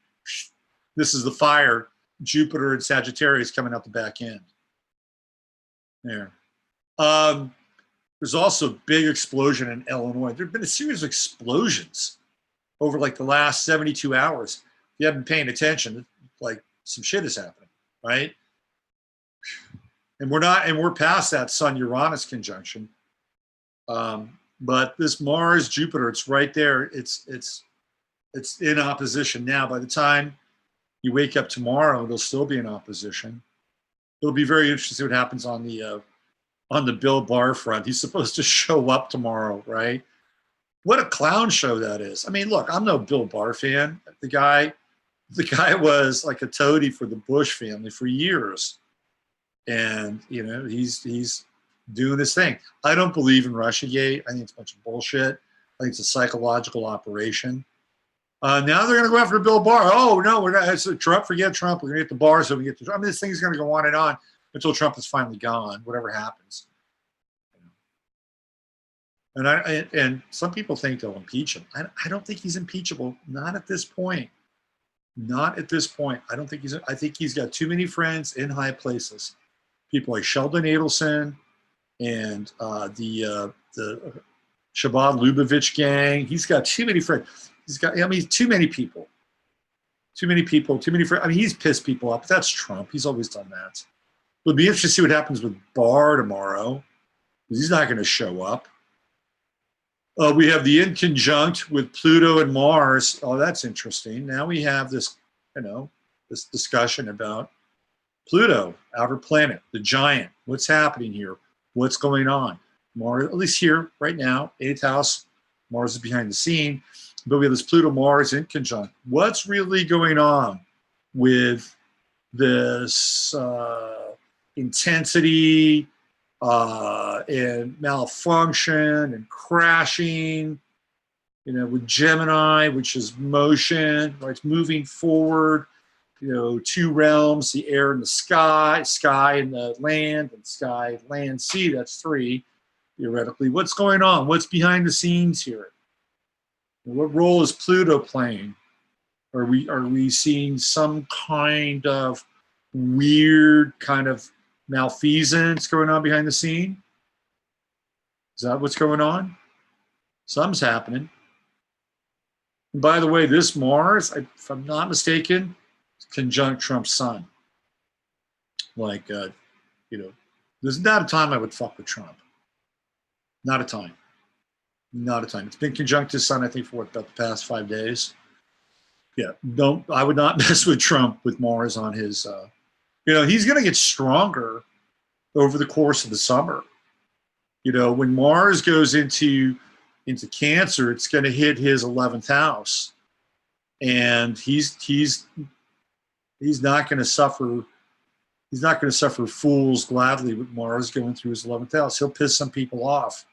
S1: This is the fire. Jupiter and Sagittarius coming out the back end. There. There's also a big explosion in Illinois. There have been a series of explosions over like the last 72 hours. If you haven't been paying attention, like some shit is happening, right? And we're past that Sun-Uranus conjunction. But this Mars-Jupiter, it's right there. It's in opposition now. By the time you wake up tomorrow, it'll still be in opposition. It'll be very interesting to see what happens on the Bill Barr front. He's supposed to show up tomorrow, right? What a clown show that is. I mean, look, I'm no Bill Barr fan. The guy was like a toady for the Bush family for years. And, you know, he's doing his thing. I don't believe in Russiagate. I think it's a bunch of bullshit. I think it's a psychological operation. Now they're going to go after Bill Barr. Oh, no, we're not. It's Trump. Forget Trump. We're going to get the Barr so we get the Trump. I mean, this thing's going to go on until Trump is finally gone, whatever happens. And some people think they'll impeach him. I don't think he's impeachable. Not at this point. Not at this point. I think he's got too many friends in high places. People like Sheldon Adelson and the Shabbat Lubavitch gang. He's got too many friends. Too many people. Too many friends. I mean, he's pissed people off. That's Trump. He's always done that. It'll be interesting to see what happens with Barr tomorrow. He's not going to show up. We have the inconjunct with Pluto and Mars. Oh, that's interesting. Now we have this, this discussion about Pluto, outer planet, the giant. What's happening here? What's going on? Mars, at least here, right now, 8th house, Mars is behind the scene. But we have this Pluto-Mars inconjunct. What's really going on with this intensity and malfunction and crashing. You know, with Gemini, which is motion, right? It's moving forward. You know, two realms: the air and the sky, sky and the land, and sky, land, sea. That's three, theoretically. What's going on? What's behind the scenes here? What role is Pluto playing? Are we seeing some kind of weird kind of malfeasance going on behind the scene? Is that what's going on? Something's happening. And by the way, this Mars, if I'm not mistaken, is conjunct Trump's sun. Like, you know, there's not a time I would fuck with Trump. Not a time. Not a time. It's been conjunct his sun, I think, for what, about the past 5 days. Yeah, I would not mess with Trump with Mars on his, you know, he's going to get stronger over the course of the summer. You know, when Mars goes into Cancer, it's going to hit his 11th house, and he's not going to suffer. He's not going to suffer fools gladly with Mars going through his 11th house. He'll piss some people off.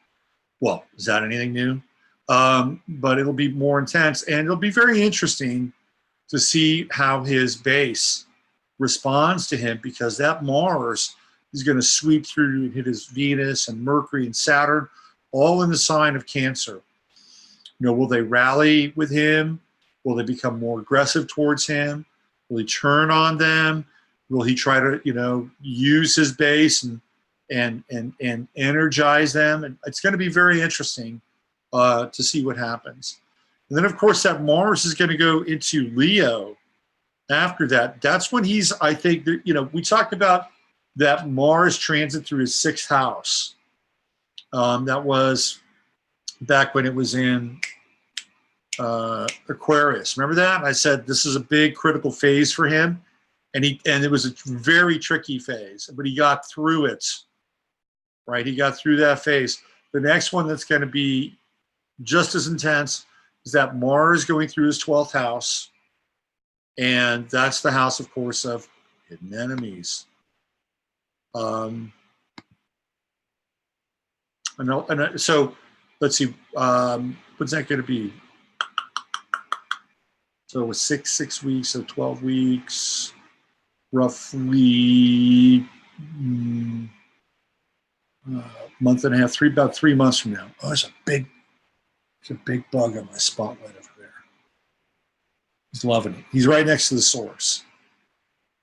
S1: Well, is that anything new? But it'll be more intense, and it'll be very interesting to see how his base responds to him, because that Mars is going to sweep through and hit his Venus and Mercury and Saturn, all in the sign of Cancer. You know, will they rally with him? Will they become more aggressive towards him? Will he turn on them? Will he try to, you know, use his base and energize them? And it's going to be very interesting to see what happens. And then, of course, that Mars is going to go into Leo after that. That's when he's, I think, you know, we talked about that Mars transit through his 6th house. That was back when it was in Aquarius. Remember that? I said this is a big critical phase for him. And it was a very tricky phase, but he got through it, right? He got through that phase. The next one that's going to be just as intense is that Mars going through his 12th house. And that's the house, of course, of hidden enemies. So let's see, what's that going to be? So it was six weeks, so 12 weeks, roughly month and a half, about 3 months from now. Oh, there's a big bug on my spotlight over there. He's loving it. He's right next to the source.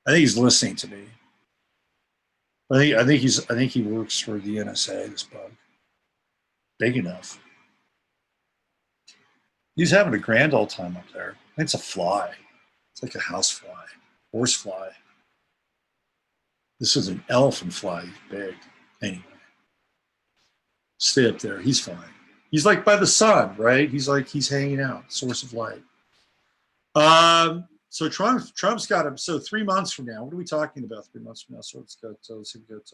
S1: I think he's listening to me. I think he works for the NSA, this bug. Big enough. He's having a grand old time up there. It's a fly. It's like a house fly, horse fly. This is an elephant fly. He's big. Anyway, stay up there. He's fine. He's like by the sun, right? He's hanging out, source of light. So Trump's got him. So 3 months from now, what are we talking about? 3 months from now. So let's see, we got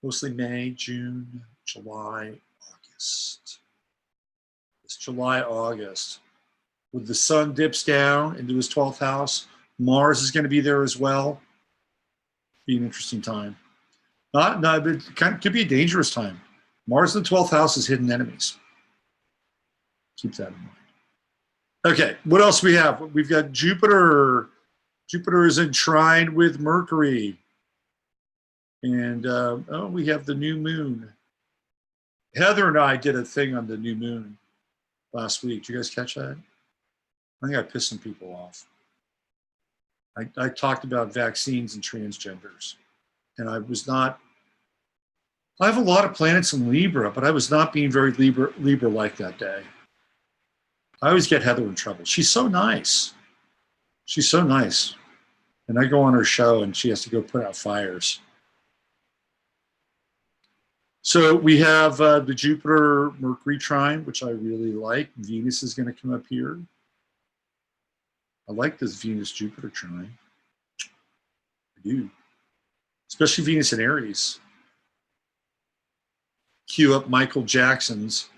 S1: mostly May, June, July, August. It's July, August. When the sun dips down into his 12th house, Mars is going to be there as well. Be an interesting time. But it could be a dangerous time. Mars in the 12th house is hidden enemies. Keep that in mind. Okay, what else we have? We've got Jupiter. Jupiter is in trine with Mercury. And we have the new moon. Heather and I did a thing on the new moon last week. Did you guys catch that? I think I pissed some people off. I talked about vaccines and transgenders. And I have a lot of planets in Libra, but I was not being very Libra-like that day. I always get Heather in trouble. She's so nice. She's so nice. And I go on her show and she has to go put out fires. So we have the Jupiter-Mercury trine, which I really like. Venus is going to come up here. I like this Venus-Jupiter trine. I do. Especially Venus in Aries. Cue up Michael Jackson's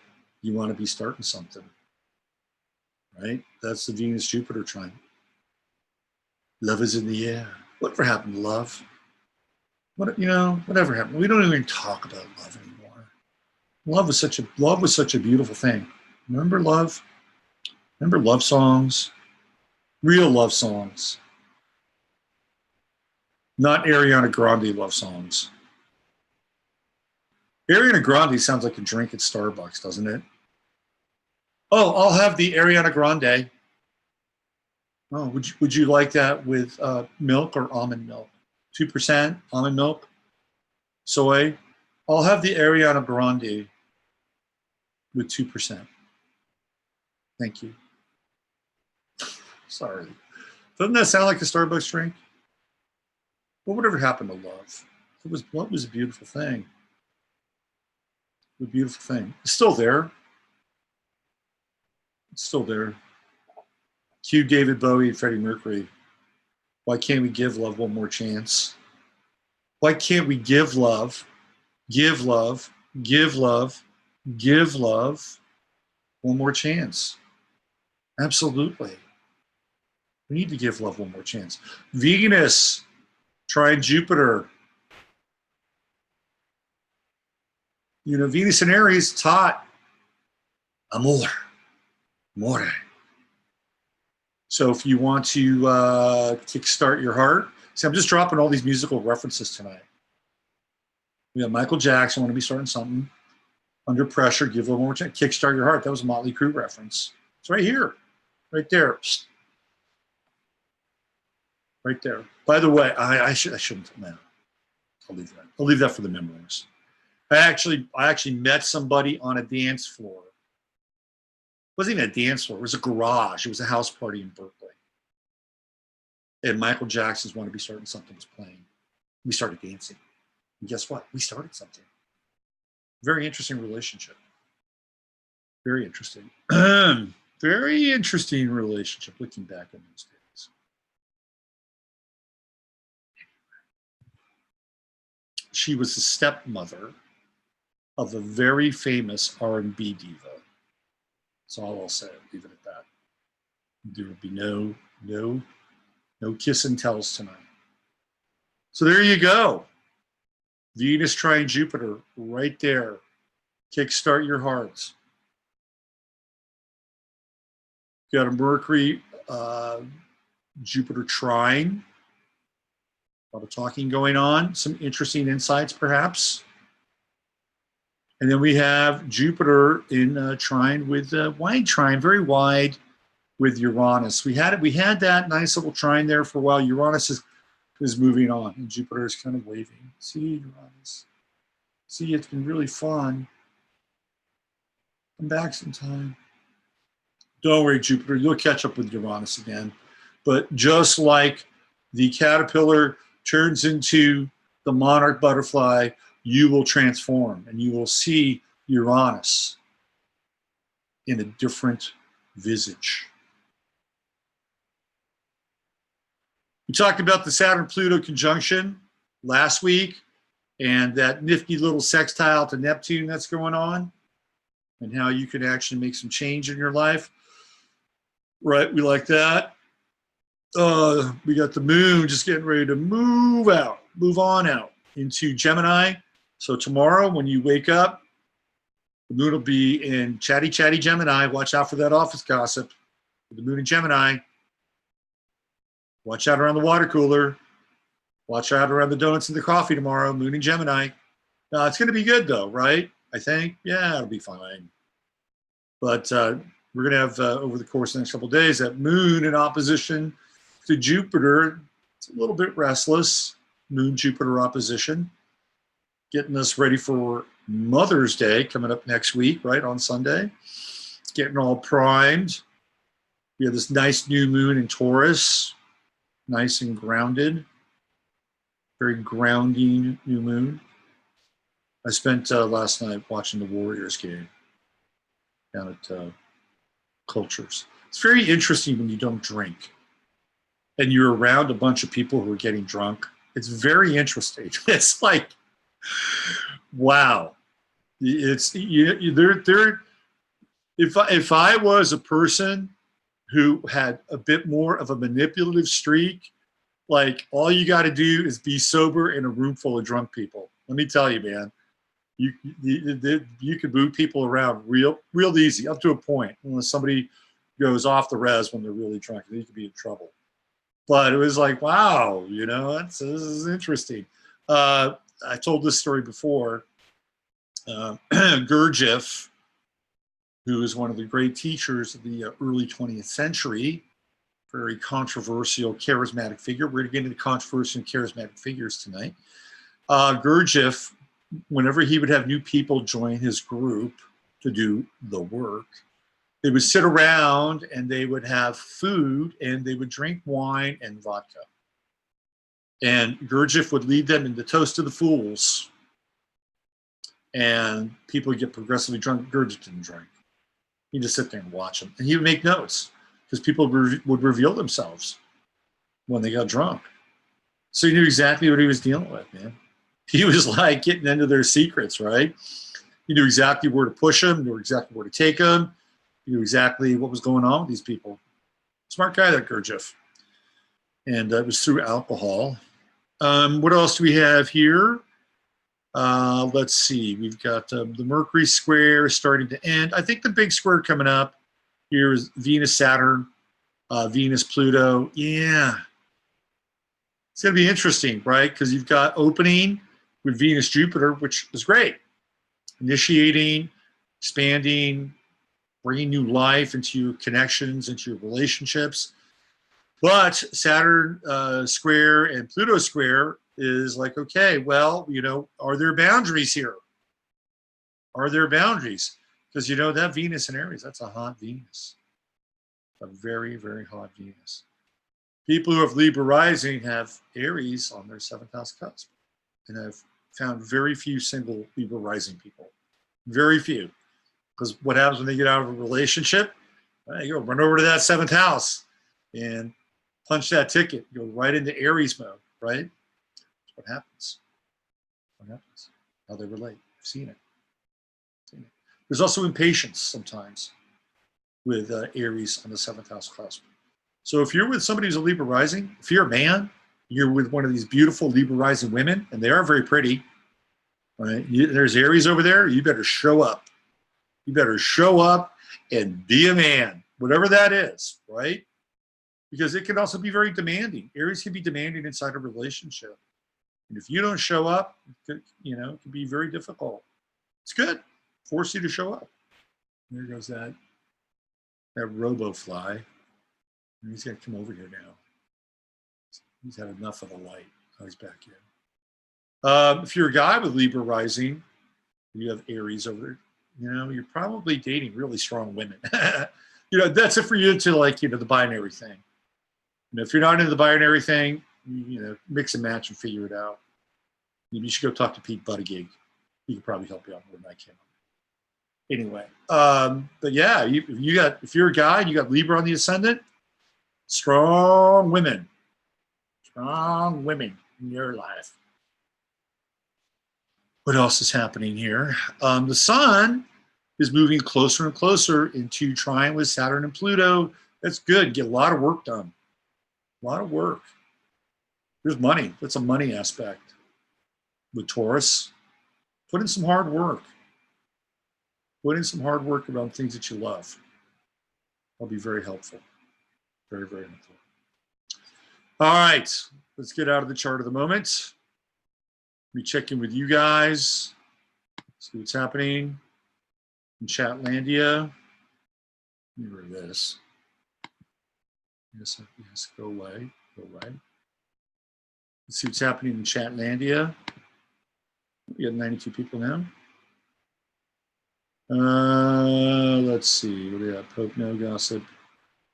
S1: You Want to Be Starting Something. Right? That's the Venus-Jupiter trine. Love is in the air. Whatever happened to love? What, you know, whatever happened. We don't even talk about love anymore. Love was such a beautiful thing. Remember love? Remember love songs? Real love songs. Not Ariana Grande love songs. Ariana Grande sounds like a drink at Starbucks, doesn't it? Oh, I'll have the Ariana Grande. Oh, would you like that with milk or almond milk? 2% almond milk, soy. I'll have the Ariana Grande with 2%. Thank you. Sorry. Doesn't that sound like a Starbucks drink? Well, whatever happened to love? Love was a beautiful thing. A beautiful thing. It's still there. It's still there. Cue David Bowie and Freddie Mercury. Why can't we give love one more chance? Why can't we give love, give love, give love, give love one more chance? Absolutely. We need to give love one more chance. Venus, trine Jupiter. You know, Venus and Aries taught amor, amore. So if you want to kickstart your heart, see, I'm just dropping all these musical references tonight. We got Michael Jackson, want to be starting something. Under Pressure, give a little more chance. Kickstart Your Heart, that was a Motley Crue reference. It's right here, right there. Right there. By the way, I shouldn't, no. I'll leave that. I'll leave that for the memoirs. I actually met somebody on a dance floor. It wasn't even a dance floor. It was a garage. It was a house party in Berkeley. And Michael Jackson's Want to Be Starting Something was playing. We started dancing. And guess what? We started something. Very interesting relationship. Very interesting. Very interesting relationship looking back on those days. She was the stepmother of a very famous R&B diva. That's all I'll say. Leave it at that. There will be no kiss and tells tonight. So there you go. Venus trine Jupiter right there. Kickstart your hearts. Got a Mercury, Jupiter trine. A lot of talking going on. Some interesting insights, perhaps. And then we have Jupiter in trine with wide trine, very wide with Uranus. We had that nice little trine there for a while. Uranus is moving on, and Jupiter is kind of waving. See, Uranus. See, it's been really fun. Come back sometime. Don't worry, Jupiter, you'll catch up with Uranus again. But just like the caterpillar turns into the monarch butterfly, you will transform and you will see Uranus in a different visage. We talked about the Saturn-Pluto conjunction last week and that nifty little sextile to Neptune that's going on and how you can actually make some change in your life. Right, we like that. We got the moon just getting ready to move on out into Gemini. So tomorrow when you wake up, the moon will be in chatty Gemini. Watch out for that office gossip. The moon in Gemini. Watch out around the water cooler. Watch out around the donuts and the coffee tomorrow. Moon in Gemini. It's going to be good though, right? I think. Yeah, it'll be fine. But we're going to have, over the course of the next couple of days, that moon in opposition to Jupiter. It's a little bit restless. Moon-Jupiter opposition. Getting us ready for Mother's Day coming up next week, right, on Sunday. Getting all primed. We have this nice new moon in Taurus. Nice and grounded. Very grounding new moon. I spent last night watching the Warriors game down at Cultures. It's very interesting when you don't drink and you're around a bunch of people who are getting drunk. It's very interesting. It's like, wow. It's if I was a person who had a bit more of a manipulative streak, Like, all you got to do is be sober in a room full of drunk people. Let me tell you, man, you could move people around real easy up to a point, unless somebody goes off the res when they're really drunk. You could be in trouble. But it was like, wow, you know, this is interesting. I told this story before. Gurdjieff, who was one of the great teachers of the early 20th century, very controversial, charismatic figure. We're going to get into controversial and charismatic figures tonight. Gurdjieff, whenever he would have new people join his group to do the work, they would sit around and they would have food and they would drink wine and vodka. And Gurdjieff would lead them in the Toast of the Fools. And people would get progressively drunk. Gurdjieff didn't drink. He'd just sit there and watch them. And he would make notes because people would reveal themselves when they got drunk. So he knew exactly what he was dealing with, man. He was like getting into their secrets, right? He knew exactly where to push them, knew exactly where to take them, he knew exactly what was going on with these people. Smart guy, that Gurdjieff. And it was through alcohol. What else do we have here? Let's see. We've got the Mercury square starting to end. I think the big square coming up here is Venus, Saturn, Venus, Pluto. Yeah. It's going to be interesting, right? Because you've got opening with Venus, Jupiter, which is great. Initiating, expanding, bringing new life into your connections, into your relationships. But Saturn square and Pluto square is like, okay, well, you know, are there boundaries here? Are there boundaries? Because, you know, that Venus in Aries, that's a hot Venus. A very, very hot Venus. People who have Libra rising have Aries on their 7th house cusp. And I've found very few single Libra rising people. Very few. Because what happens when they get out of a relationship? You go run over to that 7th house and punch that ticket. Go right into Aries mode, right? That's what happens. What happens? How they relate. I've seen it. There's also impatience sometimes with Aries on the 7th house cusp. So if you're with somebody who's a Libra rising, if you're a man, you're with one of these beautiful Libra rising women, and they are very pretty, right? There's Aries over there, you better show up. You better show up and be a man, whatever that is, right? Because it can also be very demanding. Aries can be demanding inside a relationship. And if you don't show up, you know, it can be very difficult. It's good. Force you to show up. There goes that robo-fly. He's got to come over here now. He's had enough of the light. Oh, he's back in. If you're a guy with Libra rising, you have Aries over there, you know, you're probably dating really strong women. You know, that's it for you to, like, you know, the binary thing. You know, if you're not into the binary thing, you know, mix and match and figure it out. Maybe you should go talk to Pete Buttigieg. He could probably help you out more than I can. Anyway, but yeah, if you're a guy and you got Libra on the ascendant, strong women in your life. What else is happening here? The sun is moving closer and closer into trine with Saturn and Pluto. That's good. Get a lot of work done. A lot of work. There's money. That's a money aspect. With Taurus, put in some hard work. Put in some hard work around things that you love. That'll be very helpful. Very, very helpful. All right, let's get out of the chart of the moment. Let me check in with you guys. See what's happening in Chatlandia. Remember this. Yes, go away. Go away. Let's see what's happening in Chatlandia. We have 92 people now. Let's see. What do we got? Pope, no gossip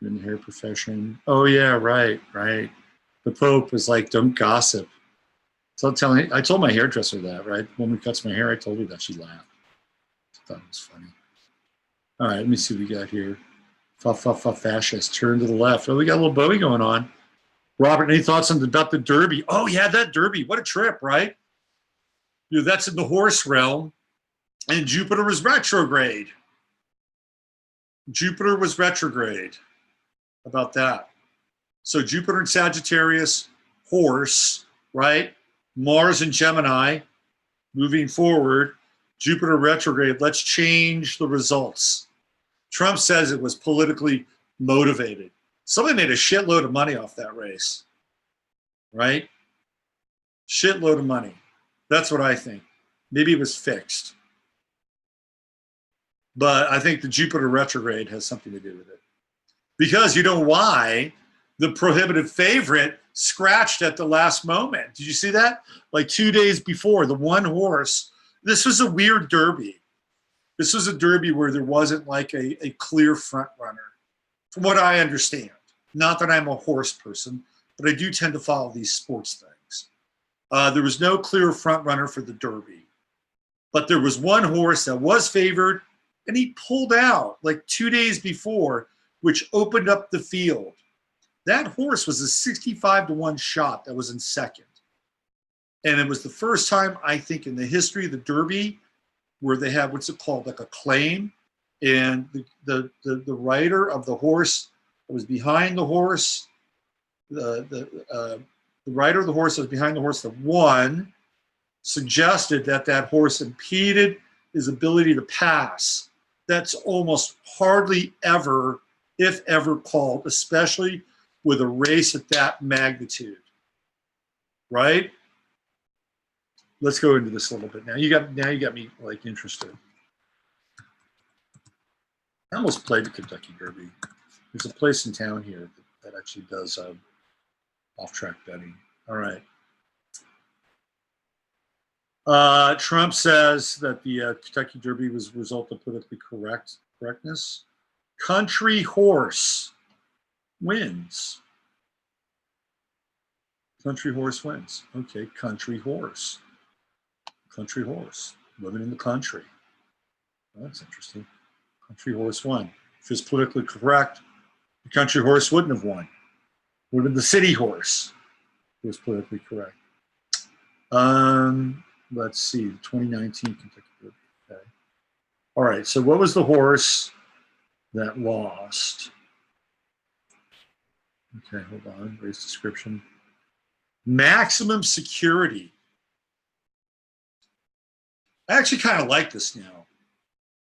S1: in the hair profession. Oh yeah, right. The Pope was like, don't gossip. So I told my hairdresser that, right? When we cuts my hair, I told her that. She laughed. I thought it was funny. All right, let me see what we got here. Fascist. Turn to the left. Oh, we got a little Bowie going on. Robert, any thoughts about the Derby? Oh yeah, that Derby. What a trip, right? You know, that's in the horse realm. And Jupiter was retrograde. Jupiter was retrograde. How about that? So Jupiter in Sagittarius, horse, right? Mars and Gemini, moving forward, Jupiter retrograde, let's change the results. Trump says it was politically motivated. Somebody made a shitload of money off that race, right? Shitload of money. That's what I think. Maybe it was fixed. But I think the Jupiter retrograde has something to do with it. Because you know why? The prohibitive favorite scratched at the last moment. Did you see that? Like 2 days before, the one horse. This was a weird derby. This was a derby where there wasn't like a clear front runner, from what I understand. Not that I'm a horse person, but I do tend to follow these sports things. There was no clear front runner for the derby. But there was one horse that was favored, and he pulled out like 2 days before, which opened up the field. That horse was a 65-1 shot that was in second. And it was the first time, I think, in the history of the Derby where they have what's it called, like a claim. And the rider of the horse that was behind the horse, the rider of the horse that was behind the horse that won, suggested that that horse impeded his ability to pass. That's almost hardly ever, if ever, called, especially with a race at that magnitude, right? Let's go into this a little bit now. You got me like interested. I almost played the Kentucky Derby. There's a place in town here that actually does off-track betting. All right. Trump says that the Kentucky Derby was a result of politically correctness. Country horse wins. Country horse wins. Okay, country horse. Country horse. Living in the country. Well, that's interesting. Country horse won. If it's politically correct, the country horse wouldn't have won. Would have been the city horse. If it was politically correct. Let's see, the 2019 Kentucky Derby. Okay. All right, so what was the horse that lost? Okay, hold on. Race description. Maximum Security. I actually kind of like this now,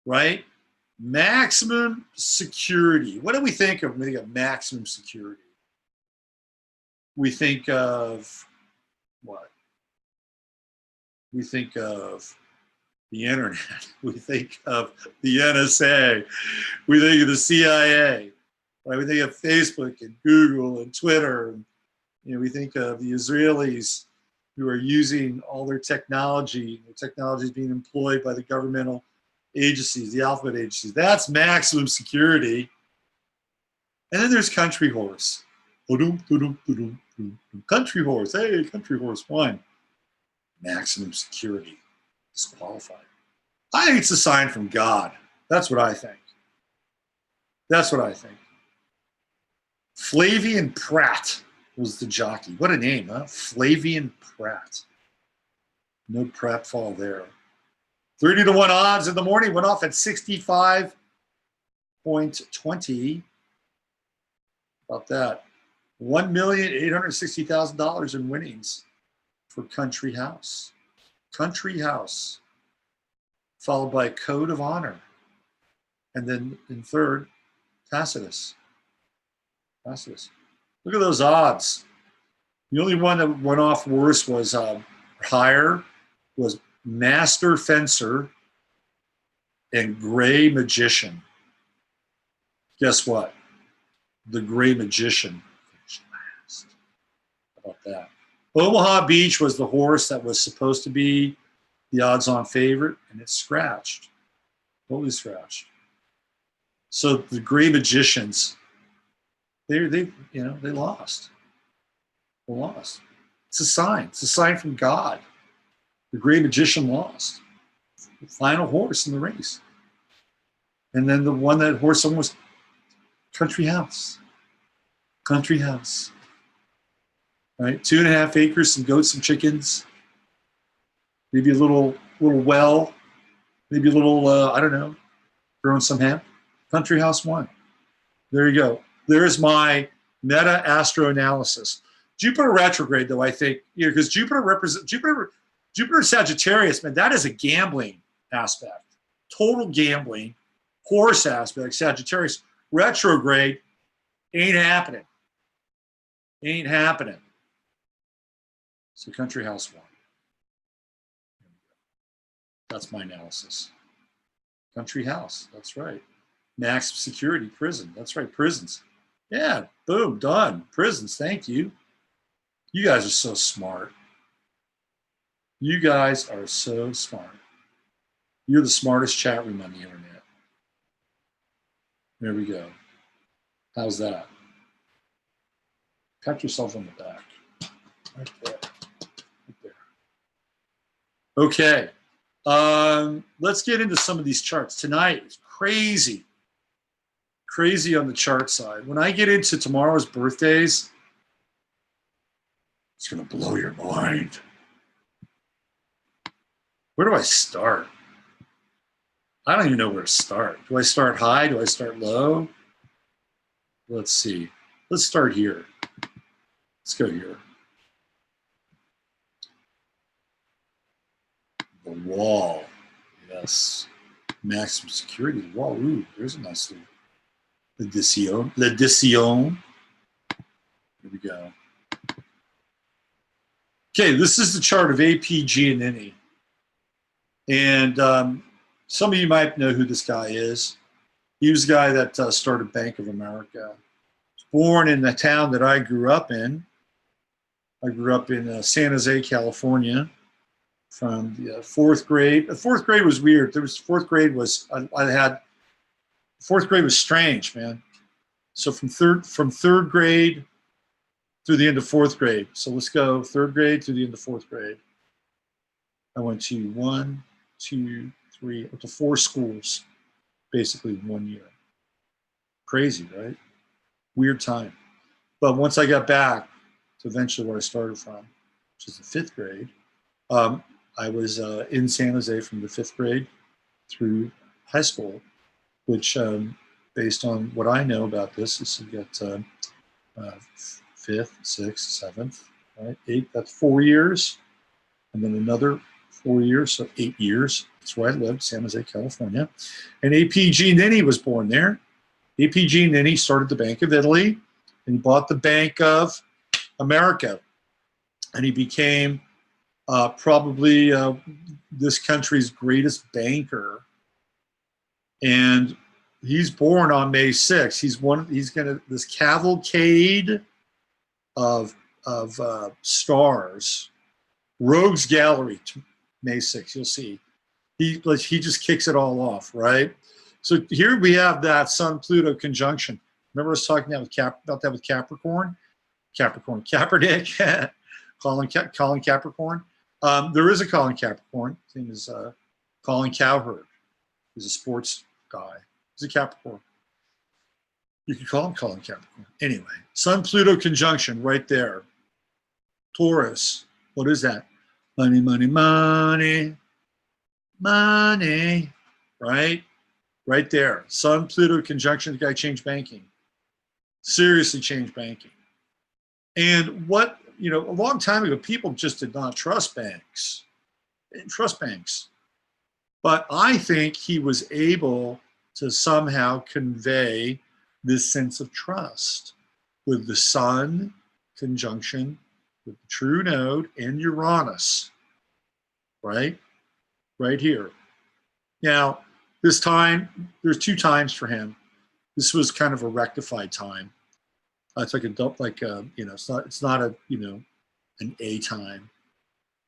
S1: right? Maximum Security. What do we think of when we think of maximum security? We think of what? We think of the internet. We think of the NSA. We think of the CIA. Right? We think of Facebook and Google and Twitter. And, we think of the Israelis who are using all their technology. The technology is being employed by the governmental agencies, the alphabet agencies. That's maximum security. And then there's country horse. Country horse. Hey, country horse won. Maximum security. Disqualified. I think it's a sign from God. That's what I think. That's what I think. Flavian Pratt was the jockey. What a name, huh? Flavian Pratt. No pratfall there. 30-1 odds in the morning. Went off at 65.20. About that. $1,860,000 in winnings for Country House. Country House. Followed by Code of Honor. And then in third, Tacitus. Tacitus. Look at those odds. The only one that went off worse was higher was Master Fencer and Gray Magician. Guess what? The Gray Magician finished last. How about that? Omaha Beach was the horse that was supposed to be the odds-on favorite, and it scratched. Totally scratched. So the Gray Magicians, they lost. They lost. It's a sign. It's a sign from God. The Gray Magician lost. The final horse in the race. And then the one that horse almost, Country House. Country House. Right? 2.5 acres, some goats, some chickens. Maybe a little well. Maybe a little, I don't know, growing some hemp. Country House won. There you go. There's my meta Astro analysis. Jupiter retrograde, though, I think, because Jupiter represents Jupiter Sagittarius, man, that is a gambling aspect, total gambling, horse aspect. Sagittarius retrograde ain't happening. Ain't happening. So country house 1. That's my analysis. Country house, that's right. Max security, prison, that's right, prisons. Yeah, boom, done. Prisons, thank you. You guys are so smart. You guys are so smart. You're the smartest chat room on the internet. There we go. How's that? Pat yourself on the back. Right there. Right there. Okay. Let's get into some of these charts. Tonight is crazy. Crazy on the chart side. When I get into tomorrow's birthdays, it's going to blow your mind. Where do I start? I don't even know where to start. Do I start high? Do I start low? Let's see. Let's start here. Let's go here. The wall. Yes. Maximum security. The wall. Ooh, there's a nice little l'addition. L'addition. Here we go. Okay, this is the chart of APG and NE. And some of you might know who this guy is. He was the guy that started Bank of America. Born in the town that I grew up in. I grew up in San Jose, California, from the fourth grade. The fourth grade was weird. Fourth grade was strange, man. So from third grade through the end of fourth grade. So let's go third grade through the end of fourth grade. I went to 1, 2, 3, up to 4 schools, basically 1 year. Crazy, right? Weird time. But once I got back to eventually where I started from, which is the 5th grade, I was in San Jose from the 5th grade through high school, which, based on what I know about this, is you get 5th, 6th, 7th, right? 8th, that's 4 years. And then another 4 years, so 8 years. That's where I lived, San Jose, California. And APG Nenny was born there. APG Nenny started the Bank of Italy, and he bought the Bank of America. And he became probably this country's greatest banker. And he's born on May 6th. He's gonna this cavalcade of stars, Rogues Gallery, May 6th. You'll see. He just kicks it all off, right? So here we have that Sun-Pluto conjunction. Remember I was talking about that with Capricorn? Kaepernick, Colin Capricorn. There is a Colin Capricorn. His name is Colin Cowherd. He's a sports guy. He's a Capricorn. You could call him Colin Capricorn. Anyway, Sun-Pluto conjunction right there. Taurus. What is that? Money, money, money. Money. Right? Right there. Sun-Pluto conjunction. The guy changed banking. Seriously changed banking. And what, a long time ago, people just did not trust banks. They didn't trust banks. But I think he was able to somehow convey this sense of trust with the Sun conjunction with the true node and Uranus, right? Right here. Now, this time, there's 2 times for him. This was kind of a rectified time. It's like it's not an A time.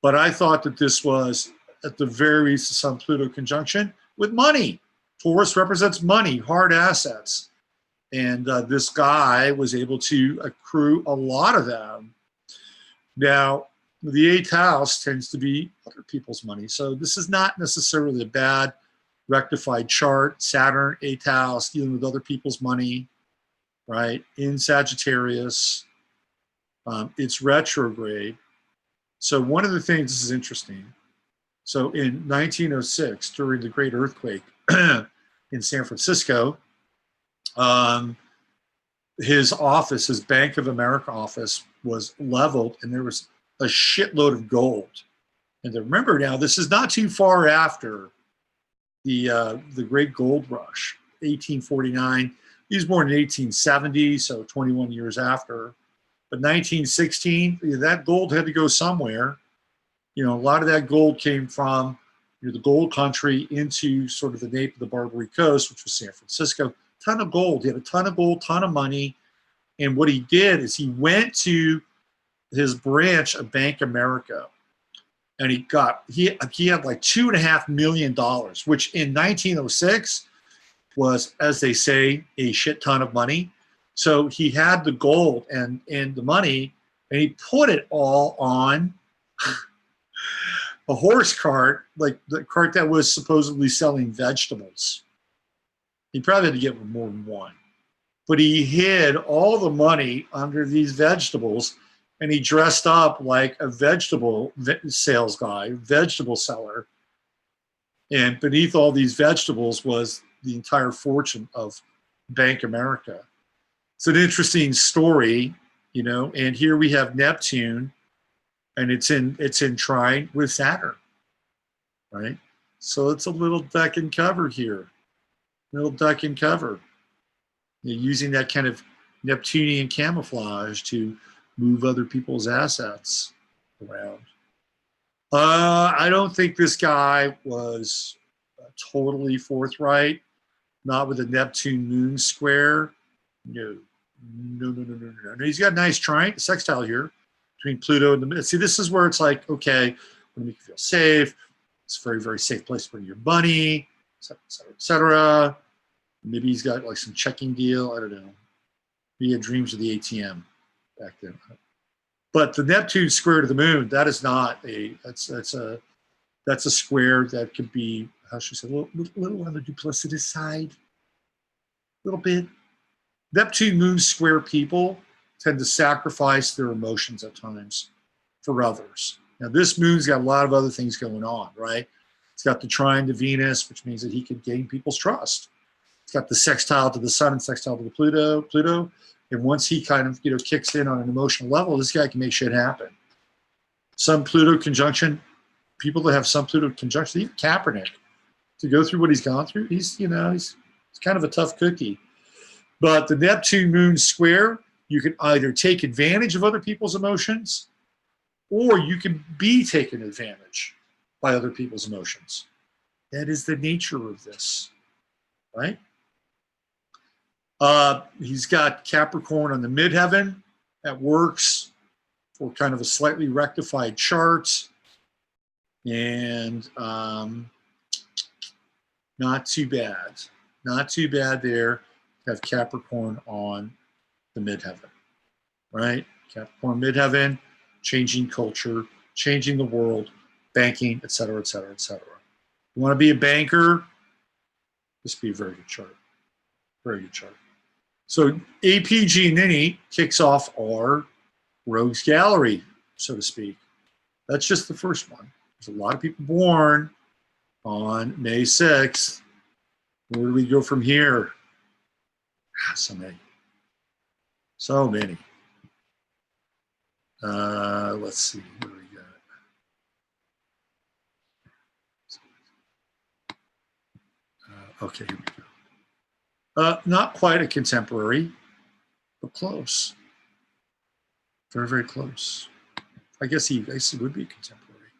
S1: But I thought that this was at the very least a Sun-Pluto conjunction with money. Taurus represents money, hard assets. And this guy was able to accrue a lot of them. Now, the 8th house tends to be other people's money. So this is not necessarily a bad rectified chart. Saturn, 8th house, dealing with other people's money, right? In Sagittarius. It's retrograde. So one of the things, this is interesting. So in 1906, during the great earthquake in San Francisco, his office, his Bank of America office, was leveled, and there was a shitload of gold. And remember now, this is not too far after the Great Gold Rush, 1849. He was born in 1870, so 21 years after. But 1916, that gold had to go somewhere. A lot of that gold came from the gold country into sort of the nape of the Barbary Coast, which was San Francisco. Ton of gold. He had a ton of gold, ton of money. And what he did is he went to his branch of Bank America, and he had like $2.5 million, which in 1906 was, as they say, a shit ton of money. So he had the gold and the money, and he put it all on a horse cart, like the cart that was supposedly selling vegetables. He probably had to get more than one. But he hid all the money under these vegetables, and he dressed up like a vegetable sales guy, vegetable seller. And beneath all these vegetables was the entire fortune of Bank America. It's an interesting story, and here we have Neptune, and it's in trine with Saturn, right? So it's a little duck and cover here, little duck and cover. Using that kind of Neptunian camouflage to move other people's assets around. I don't think this guy was totally forthright, not with a Neptune moon square. No. He's got a nice trine, sextile here between Pluto and the. See, this is where it's like, okay, we're gonna make you feel safe. It's a very, very safe place to bring your money, et cetera, et cetera, et cetera. Maybe he's got like some checking deal. I don't know. He had dreams of the ATM back then. But the Neptune square to the moon, that is not that's a square that could be, how should I say, a little on the duplicitous side, a little bit. Neptune moon square people tend to sacrifice their emotions at times for others. Now this moon's got a lot of other things going on, right? It's got the trine to Venus, which means that he can gain people's trust. It's got the sextile to the sun and sextile to the Pluto. And once he kind of, kicks in on an emotional level, this guy can make shit happen. Some Pluto conjunction, people that have some Pluto conjunction, even Kaepernick, to go through what he's gone through, he's kind of a tough cookie. But the Neptune moon square, you can either take advantage of other people's emotions, or you can be taken advantage by other people's emotions. That is the nature of this, right? He's got Capricorn on the midheaven. That works for kind of a slightly rectified chart. And not too bad. Not too bad there to have Capricorn on the midheaven, right? Capricorn midheaven, changing culture, changing the world, banking, et cetera, et cetera, et cetera. You want to be a banker? This would be a very good chart. Very good chart. So APG Nini kicks off our Rogues Gallery, so to speak. That's just the first one. There's a lot of people born on May 6th. Where do we go from here? So many. So many. Let's see. What do we got? Okay, here we go. Not quite a contemporary, but close. Very, very close. I guess he would be a contemporary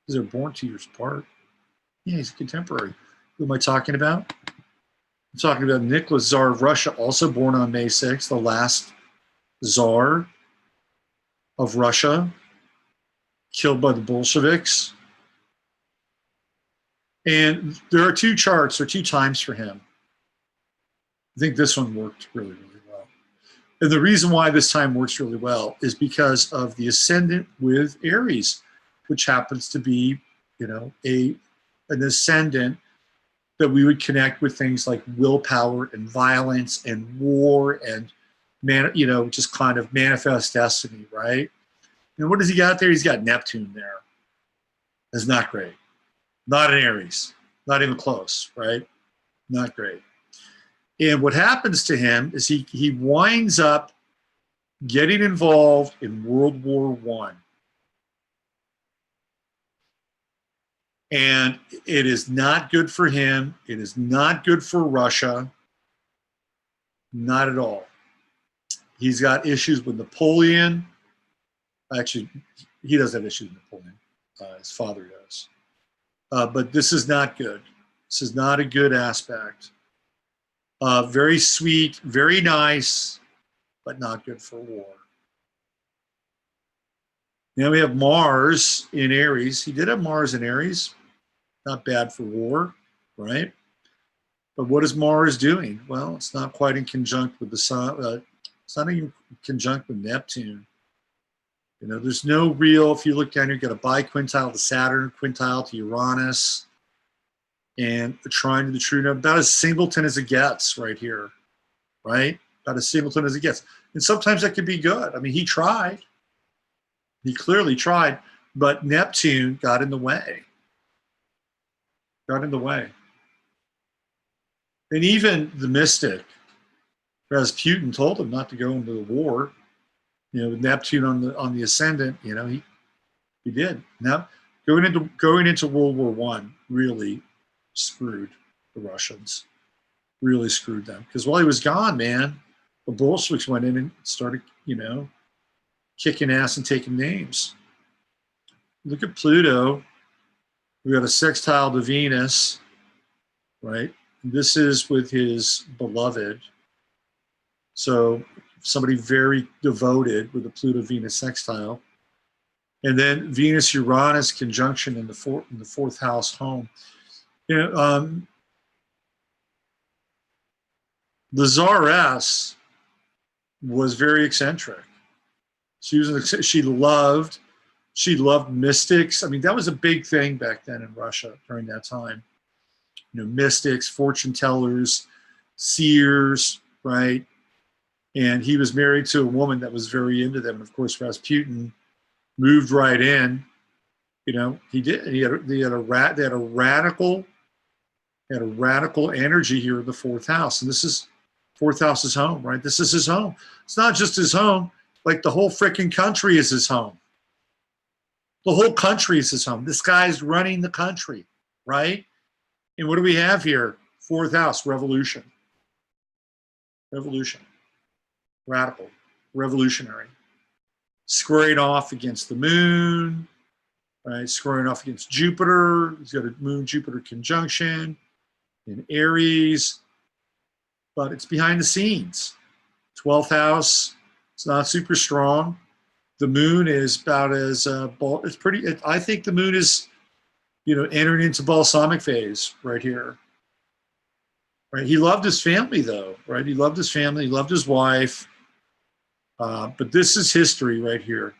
S1: because they're born 2 years apart. Yeah, he's a contemporary. Who am I talking about? I'm talking about Nicholas, Tsar of Russia, also born on May 6th, the last Tsar of Russia, killed by the Bolsheviks. And there are two charts, or two times for him. I think this one worked really, really well. And the reason why this time works really well is because of the ascendant with Aries, which happens to be, an ascendant that we would connect with things like willpower and violence and war and, just kind of manifest destiny, right? And what does he got there? He's got Neptune there. That's not great. Not an Aries. Not even close, right? Not great. And what happens to him is he winds up getting involved in World War I. And it is not good for him. It is not good for Russia. Not at all. He's got issues with Napoleon. Actually, he doesn't have issues with Napoleon. His father does. But this is not good. This is not a good aspect. Very sweet, very nice, but not good for war. Now we have Mars in Aries. He did have Mars in Aries. Not bad for war, right? But what is Mars doing? Well, it's not quite in conjunct with the Sun. It's not even conjunct with Neptune. You know, there's no real, if you look down here, you've got a biquintile to Saturn, quintile to Uranus, and a trine to the true node. About as singleton as it gets right here, right? About as singleton as it gets. And sometimes that could be good. I mean, he tried. He clearly tried, but Neptune got in the way. Got in the way. And even the mystic, Rasputin, told him not to go into the war. You know, with Neptune on the ascendant, you know, he did. Now going into World War I really screwed the Russians. Really screwed them. Because while he was gone, man, the Bolsheviks went in and started, you know, kicking ass and taking names. Look at Pluto. We got a sextile to Venus, right? This is with his beloved. So somebody very devoted with the Pluto-Venus sextile. And then Venus-Uranus conjunction in the fourth house home. You know, the Tsaress was very eccentric. She loved mystics. I mean, that was a big thing back then in Russia during that time. You know, mystics, fortune tellers, seers, right? And he was married to a woman that was very into them. And of course, Rasputin moved right in. You know, he did. They had a radical energy here in the fourth house. And this is fourth house is home, right? This is his home. It's not just his home. Like the whole freaking country is his home. The whole country is his home. This guy's running the country, right? And what do we have here? Fourth house, revolution. Revolution. Radical. Revolutionary. Squaring off against the moon, right? Squaring off against Jupiter. He's got a moon-Jupiter conjunction in Aries. But it's behind the scenes. 12th house. It's not super strong. The moon is about as it's pretty. I think the moon is, you know, entering into balsamic phase right here. Right. He loved his family though. Right. He loved his family. He loved his wife. But this is history right here.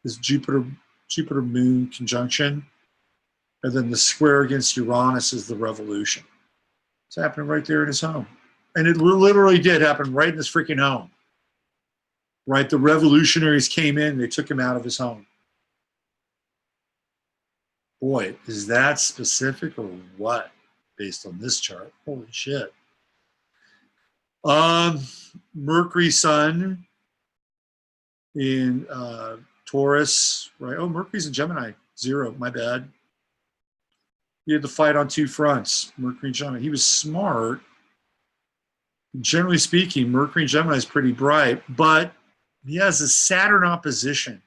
S1: This Jupiter moon conjunction, and then the square against Uranus is the revolution. It's happening right there in his home, and it literally did happen right in his freaking home. Right, the revolutionaries came in, they took him out of his home. Boy, is that specific or what? Based on this chart, holy shit. Mercury, Sun in Taurus, right? Oh, Mercury's in Gemini, 0. My bad. He had to fight on two fronts. Mercury and Gemini. He was smart. Generally speaking, Mercury and Gemini is pretty bright, but he has a Saturn opposition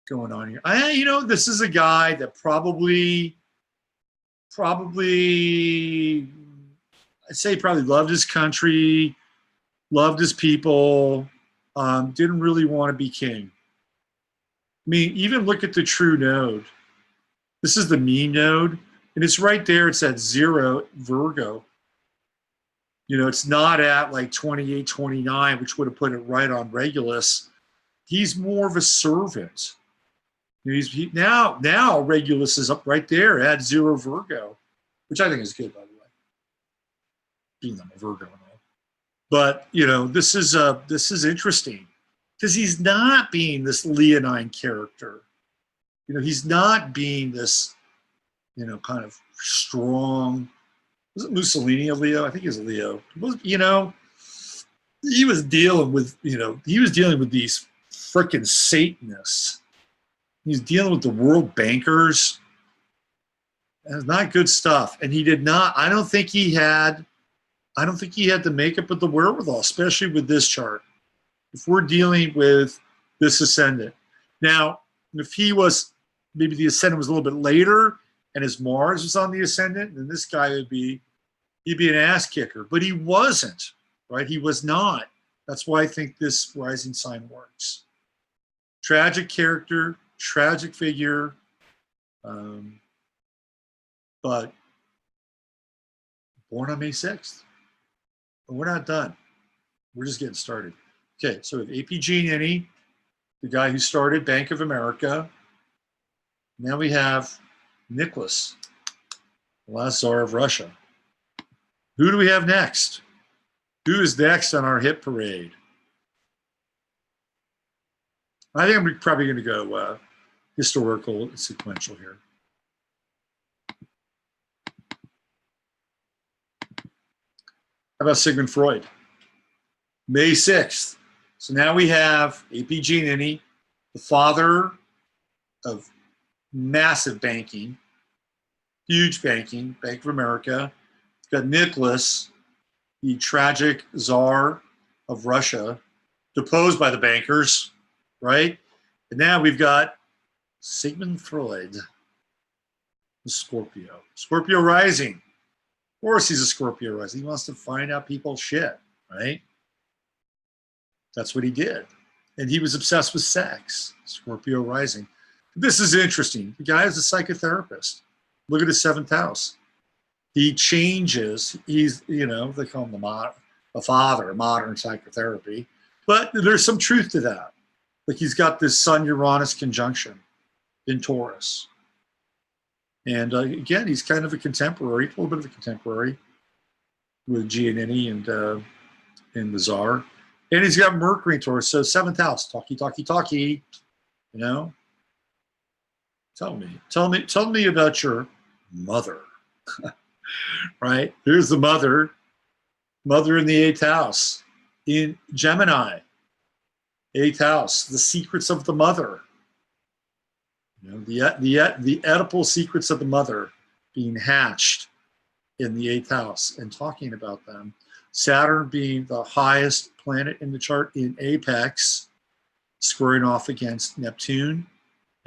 S1: going on here. You know, this is a guy that probably, I'd say probably loved his country, loved his people, didn't really want to be king. I mean, even look at the true node. This is the mean node, and it's right there. It's at 0 Virgo. You know, it's not at like 28, 29, which would have put it right on Regulus. He's more of a servant. You know, now Regulus is up right there at 0 Virgo, which I think is good, by the way. Being I'm a Virgo and all. But, you know, this is interesting because he's not being this leonine character. You know, he's not being this, you know, kind of strong, wasn't Mussolini a Leo? I think he was a Leo. You know, he was dealing with, he was dealing with these frickin' Satanists. He's dealing with the world bankers. That's not good stuff. And he did not, I don't think he had the makeup of the wherewithal, especially with this chart. If we're dealing with this ascendant. Now, if he was, maybe the ascendant was a little bit later and his Mars was on the ascendant, then this guy he'd be an ass kicker. But he wasn't, right? He was not. That's why I think this rising sign works. Tragic character, tragic figure, but born on May 6th. But we're not done. We're just getting started. Okay, so we have APG Ninny, the guy who started Bank of America. Now we have Nicholas, the last Tsar of Russia. Who do we have next? Who is next on our hit parade? I think I'm probably going to go historical and sequential here. How about Sigmund Freud? May 6th. So now we have APG Ninny, the father of massive banking, huge banking, Bank of America. We've got Nicholas, the tragic Tsar of Russia, deposed by the bankers, right? And now we've got Sigmund Freud, the Scorpio. Scorpio rising. Of course he's a Scorpio rising. He wants to find out people's shit, right? That's what he did. And he was obsessed with sex. Scorpio rising. This is interesting. The guy is a psychotherapist. Look at his 7th house. He changes. He's, they call him the father of modern psychotherapy. But there's some truth to that. Like he's got this Sun-Uranus conjunction in Taurus. And again, he's kind of a contemporary, a little bit of a contemporary with Giannini and the Tsar. And he's got Mercury in Taurus, so 7th house, talky. Tell me about your mother, right? Here's the mother in the 8th house in Gemini, 8th house, the secrets of the mother. The Oedipal secrets of the mother being hatched in the 8th house and talking about them. Saturn being the highest planet in the chart in apex, squaring off against Neptune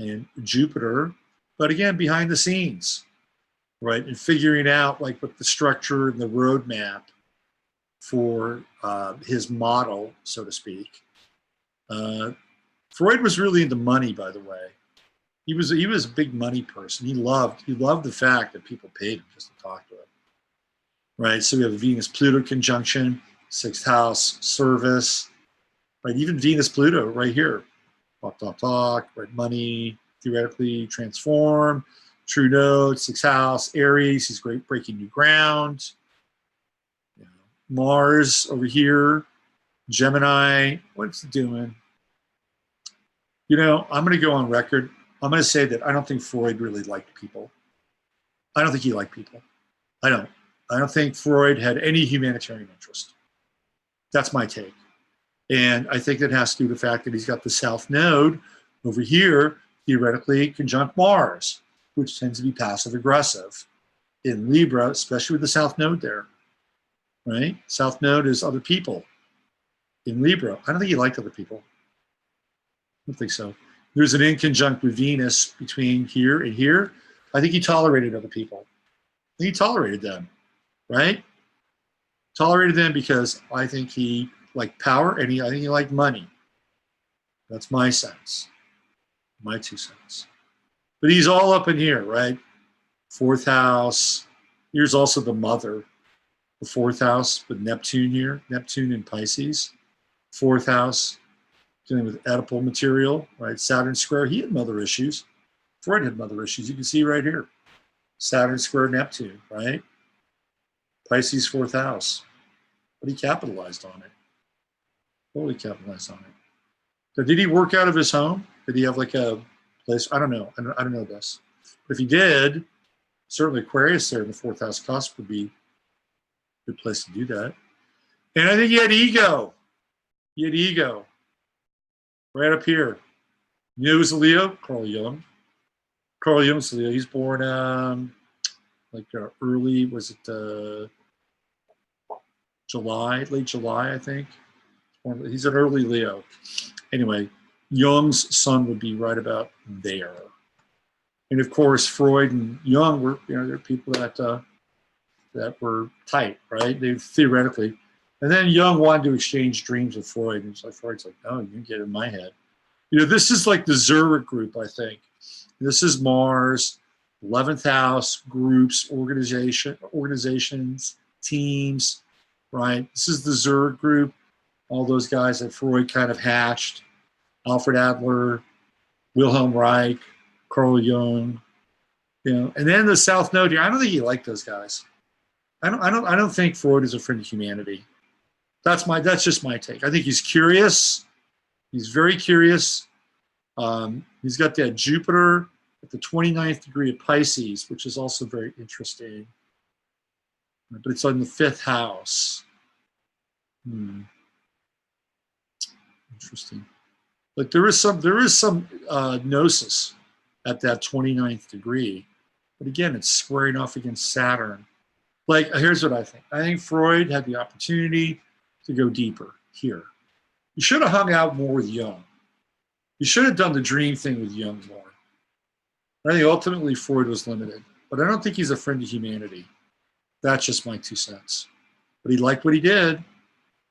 S1: and Jupiter, but again, behind the scenes, right? And figuring out like what the structure and the roadmap for his model, so to speak. Freud was really into money, by the way. He was a big money person. He loved the fact that people paid him just to talk to him. Right, so we have a Venus-Pluto conjunction, 6th house, service, right? Even Venus-Pluto right here, talk, right? Money, theoretically transform, true node, 6th house, Aries, he's great breaking new ground. Mars over here, Gemini, what's it doing? I'm going to go on record. I'm going to say that I don't think Freud really liked people. I don't think he liked people. I don't think Freud had any humanitarian interest. That's my take. And I think that has to do with the fact that he's got the South Node over here, theoretically conjunct Mars, which tends to be passive aggressive in Libra, especially with the South Node there, right? South Node is other people in Libra. I don't think he liked other people. I don't think so. There's an inconjunct with Venus between here and here. I think he tolerated other people. I think he tolerated them. Right? Tolerated them because I think he liked power and I think he liked money. That's my sense, my 2 cents. But he's all up in here, right? 4th house. Here's also the mother, the 4th house with Neptune here, Neptune in Pisces. 4th house, dealing with Oedipal material, right? Saturn square. He had mother issues. Freud had mother issues. You can see right here, Saturn square Neptune, right? Pisces 4th house, but he capitalized on it. Totally capitalized on it. So did he work out of his home? Did he have like a place? I don't know. I don't know this. But if he did, certainly Aquarius there in the 4th house cusp would be Good place to do that. And I think he had ego. He had ego. Right up here. You know who's a Leo? Carl Jung. Carl Jung's a Leo. He's born early, was it July, late July, I think. He's an early Leo. Anyway, Jung's sun would be right about there. And of course, Freud and Jung were, they're people that were tight, right? They theoretically. And then Jung wanted to exchange dreams with Freud. And Freud's like, no, you can get in my head. This is like the Zurich group, I think. This is Mars, 11th house, groups, organizations, teams, right? This is the Zurich group, all those guys that Freud kind of hatched, Alfred Adler, Wilhelm Reich, Carl Jung, and then the South Node here. I don't think he liked those guys. I don't think Freud is a friend of humanity. That's just my take. I think he's curious. He's very curious. He's got that Jupiter at the 29th degree of Pisces, which is also very interesting. But it's on the 5th house. Interesting. Like there is some gnosis at that 29th degree. But again, it's squaring off against Saturn. Like, here's what I think. I think Freud had the opportunity to go deeper here. You should have hung out more with Jung. You should have done the dream thing with Jung more. I think ultimately Freud was limited, but I don't think he's a friend of humanity. That's just my 2 cents. But he liked what he did.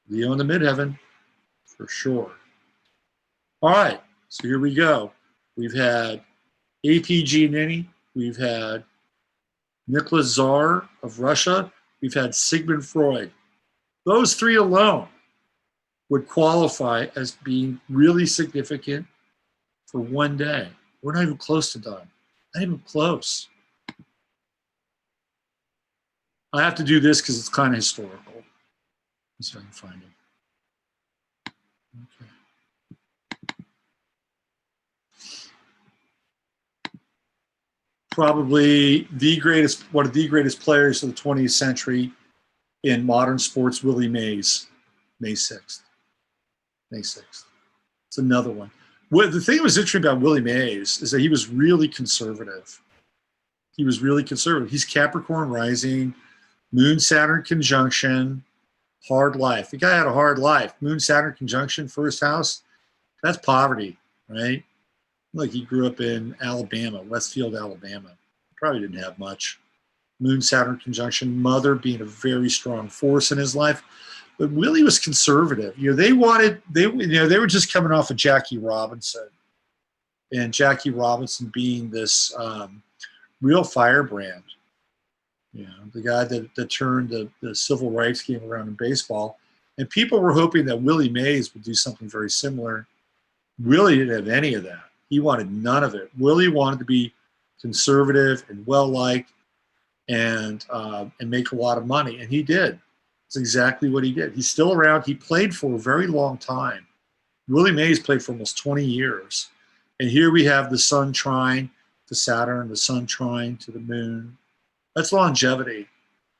S1: Leo in the midheaven, for sure. All right, so here we go. We've had A.P. Giannini. We've had Nicholas Tsar of Russia. We've had Sigmund Freud. Those 3 alone would qualify as being really significant for one day. We're not even close to done. Not even close. I have to do this because it's kind of historical. Let's see if I can find it. Okay. Probably one of the greatest players of the 20th century in modern sports, Willie Mays, May 6th. May 6th. It's another one. The thing that was interesting about Willie Mays is that he was really conservative. He was really conservative. He's Capricorn rising, Moon-Saturn conjunction, hard life. The guy had a hard life. Moon-Saturn conjunction, 1st house, that's poverty, right? Like he grew up in Alabama, Westfield, Alabama. Probably didn't have much. Moon-Saturn conjunction, mother being a very strong force in his life. But Willie was conservative. They were just coming off of Jackie Robinson. And Jackie Robinson being this real firebrand. The guy that turned the civil rights game around in baseball. And people were hoping that Willie Mays would do something very similar. Willie didn't have any of that. He wanted none of it. Willie wanted to be conservative and well-liked and make a lot of money. And he did. That's exactly what he did. He's still around. He played for a very long time. Willie Mays played for almost 20 years. And here we have the sun trine to Saturn, the sun trine to the moon. That's longevity.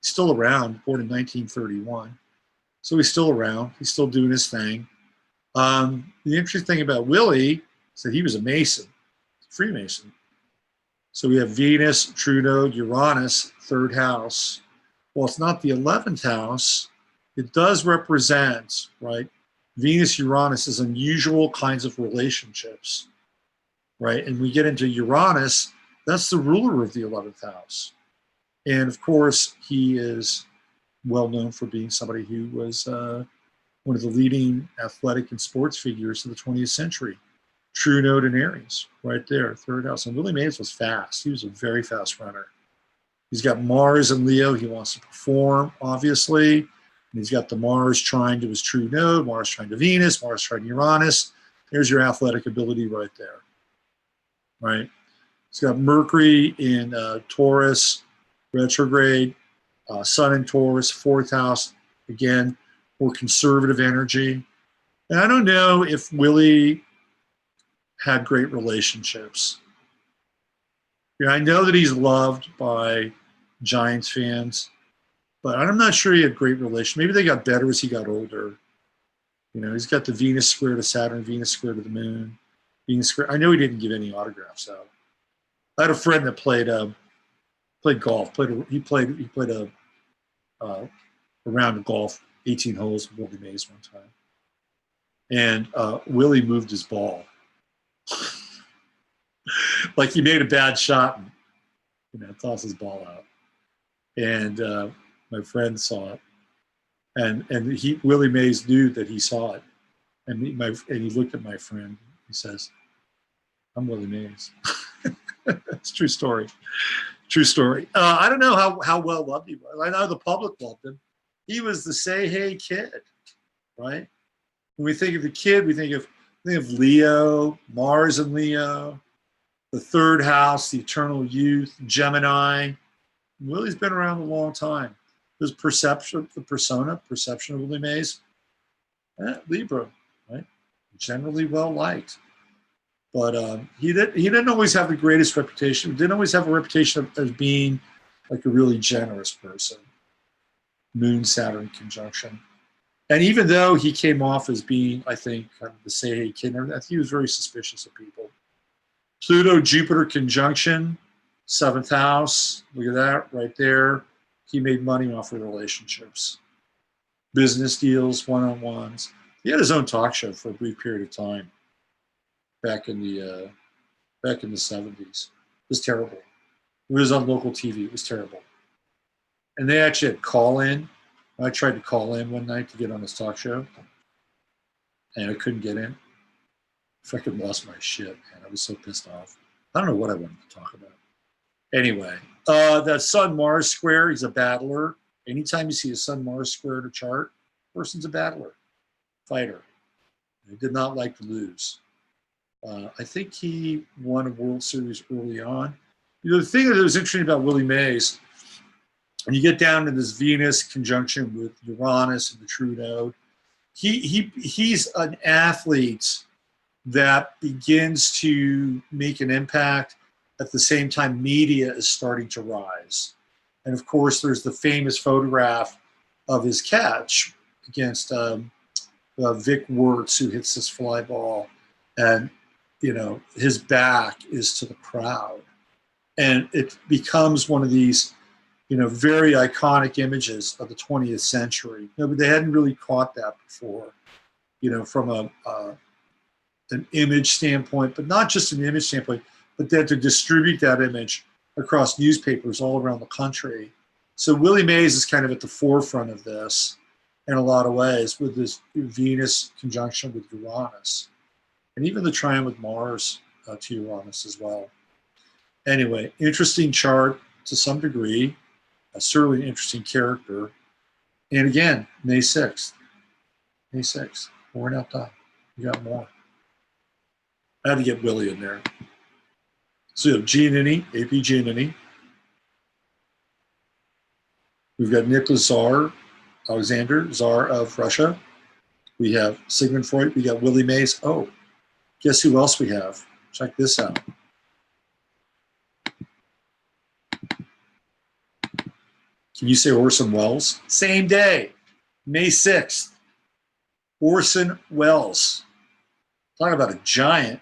S1: He's still around, born in 1931. So he's still around. He's still doing his thing. The interesting thing about Willie is that he was a Mason, Freemason. So we have Venus, true node, Uranus, 3rd house. Well, it's not the 11th house. It does represent, right? Venus, Uranus is unusual kinds of relationships, right? And we get into Uranus, that's the ruler of the 11th house. And of course, he is well known for being somebody who was one of the leading athletic and sports figures of the 20th century. True node in Aries, right there, 3rd house. And Willie Mays was fast. He was a very fast runner. He's got Mars and Leo. He wants to perform, obviously. And he's got the Mars trine to his true node, Mars trine to Venus, Mars trine to Uranus. There's your athletic ability right there, right? He's got Mercury in Taurus, retrograde, Sun in Taurus, 4th house. Again, more conservative energy. And I don't know if Willie had great relationships. I know that he's loved by Giants fans. But I'm not sure he had great relation. Maybe they got better as he got older. You know, he's got the Venus square to Saturn, Venus square to the Moon, Venus square. I know he didn't give any autographs out. I had a friend that played golf. He played a round of golf, 18 holes with Willie Mays one time, and Willie moved his ball. Like he made a bad shot and, you know, tossed his ball out. And my friend saw it, and Willie Mays knew that he saw it, and he looked at my friend. He says, "I'm Willie Mays." It's a true story. True story. I don't know how well loved he was. I know the public loved him. He was the say hey kid, right? When we think of the kid, we think of Leo, Mars and Leo, the third house, the eternal youth, Gemini. Willie's been around a long time. His perception of Willie Mays, Libra, right? Generally well liked. But he didn't always have the greatest reputation. He didn't always have a reputation of being like a really generous person. Moon Saturn conjunction. And even though he came off as being, I think, kind of the say hey kid, he was very suspicious of people. Pluto Jupiter conjunction, 7th house. Look at that right there. He made money off of relationships, business deals, one-on-ones. He had his own talk show for a brief period of time back in the 70s. It was terrible. It was on local TV. It was terrible. And they actually had call-in. I tried to call in one night to get on his talk show, and I couldn't get in. I fucking lost my shit, man. I was so pissed off. I don't know what I wanted to talk about. Anyway, that Sun-Mars square, he's a battler. Anytime you see a Sun-Mars square in a chart, person's a battler, fighter. He did not like to lose. I think he won a World Series early on. You know, the thing that was interesting about Willie Mays, when you get down to this Venus conjunction with Uranus and the true node, he's an athlete that begins to make an impact at the same time media is starting to rise. And of course, there's the famous photograph of his catch against Vic Wertz, who hits this fly ball, and you know his back is to the crowd, and it becomes one of these, you know, very iconic images of the 20th century. You know, but they hadn't really caught that before, you know, from an image standpoint, but not just an image standpoint, but then to distribute that image across newspapers all around the country. So Willie Mays is kind of at the forefront of this in a lot of ways with this Venus conjunction with Uranus, and even the trine with Mars to Uranus as well. Anyway, interesting chart to some degree, certainly an interesting character. And again, May 6th. May 6th. We're not done. We got more. I had to get Willie in there. So you have Giannini, AP Giannini. We've got Nicholas Tsar, Alexander, Tsar of Russia. We have Sigmund Freud. We got Willie Mays. Oh, guess who else we have? Check this out. Can you say Orson Welles? Same day, May 6th. Orson Welles. Talk about a giant.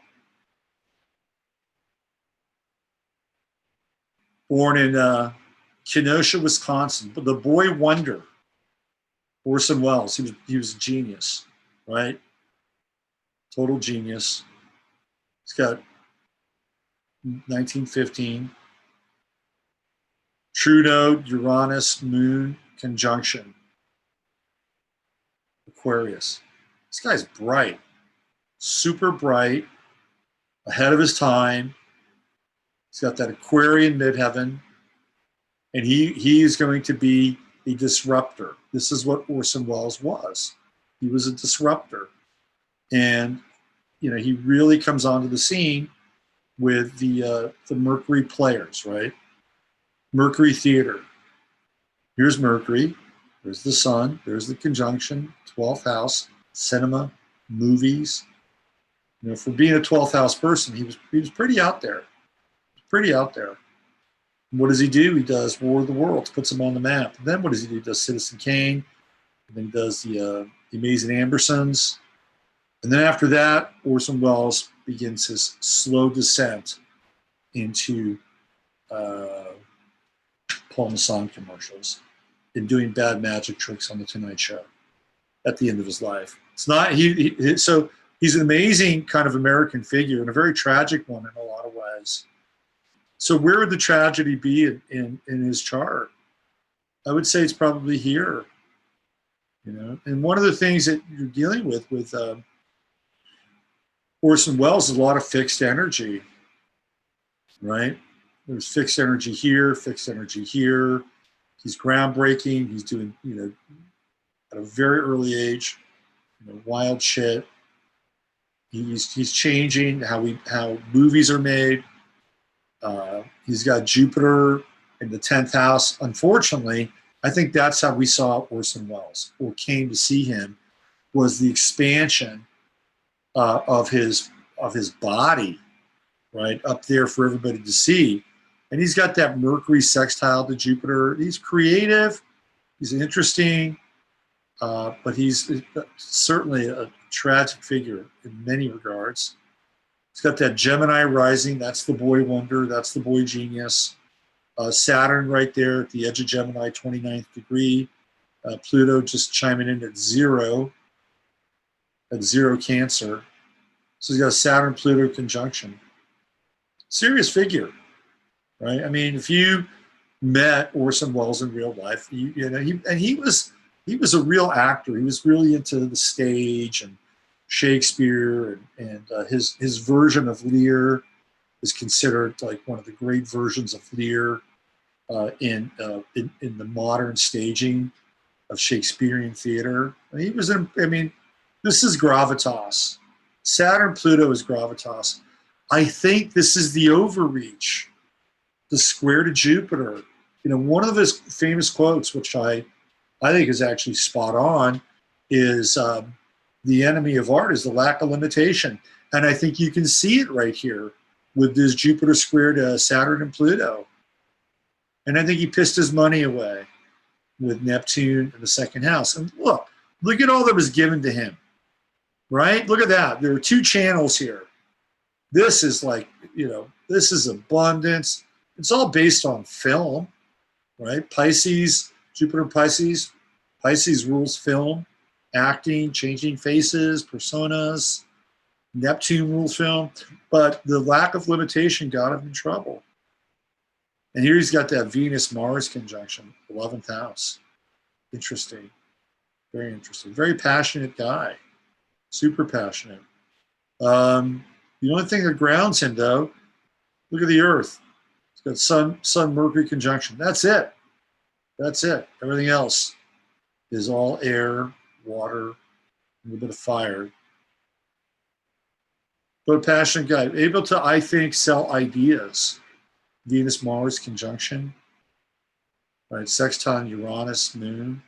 S1: Born in Kenosha, Wisconsin, but the boy wonder. Orson Welles. He was a genius, right? Total genius. He's got 1915. True node, Uranus, Moon conjunction. Aquarius. This guy's bright, super bright, ahead of his time. He's got that Aquarian midheaven, and he is going to be a disruptor. This is what Orson Welles was. He was a disruptor, and you know he really comes onto the scene with the Mercury players, right? Mercury theater. Here's Mercury. There's the sun. There's the conjunction. 12th house. Cinema, movies. You know, for being a 12th house person, he was pretty out there. Pretty out there. What does he do? He does War of the Worlds, puts him on the map. And then what does he do? He does Citizen Kane. And then he does the Amazing Ambersons. And then after that, Orson Welles begins his slow descent into Paul Masson commercials and doing bad magic tricks on the Tonight Show at the end of his life. It's not so he's an amazing kind of American figure and a very tragic one in a lot of ways. So where would the tragedy be in his chart? I would say it's probably here. You know, and one of the things that you're dealing with Orson Welles is a lot of fixed energy, right? There's fixed energy here, fixed energy here. He's groundbreaking. He's doing, you know, at a very early age, you know, wild shit. He's changing how movies are made. He's got Jupiter in the 10th house. Unfortunately, I think that's how we saw Orson Welles, or came to see him, was the expansion of his body, right, up there for everybody to see. And he's got that Mercury sextile to Jupiter. He's creative. He's interesting. But he's certainly a tragic figure in many regards. He's got that Gemini rising. That's the boy wonder. That's the boy genius. Saturn right there at the edge of Gemini, 29th degree. Pluto just chiming in at zero Cancer. So he's got a Saturn-Pluto conjunction. Serious figure, right? I mean, if you met Orson Welles in real life, he was a real actor. He was really into the stage and Shakespeare, and his version of Lear is considered like one of the great versions of Lear in the modern staging of Shakespearean theater. And he was in, I mean, this is gravitas. Saturn Pluto is gravitas. I think this is the overreach, the square to Jupiter. You know, one of his famous quotes, which I think is actually spot on, is the enemy of art is the lack of limitation. And I think you can see it right here with this Jupiter square to Saturn and Pluto. And I think he pissed his money away with Neptune in the second house. And look at all that was given to him, right? Look at that. There are two channels here. This is like, you know, this is abundance. It's all based on film, right? Pisces, Jupiter Pisces. Pisces rules film, acting, changing faces, personas. Neptune rules film. But the lack of limitation got him in trouble. And here he's got that Venus-Mars conjunction, 11th house. Interesting. Very interesting. Very passionate guy. Super passionate. The only thing that grounds him, though, look at the Earth. It's got Sun-Mercury conjunction. That's it. That's it. Everything else is all air, water, a little bit of fire. But a passionate guy. Able to, I think, sell ideas. Venus-Mars conjunction. Right, sextile Uranus, Moon.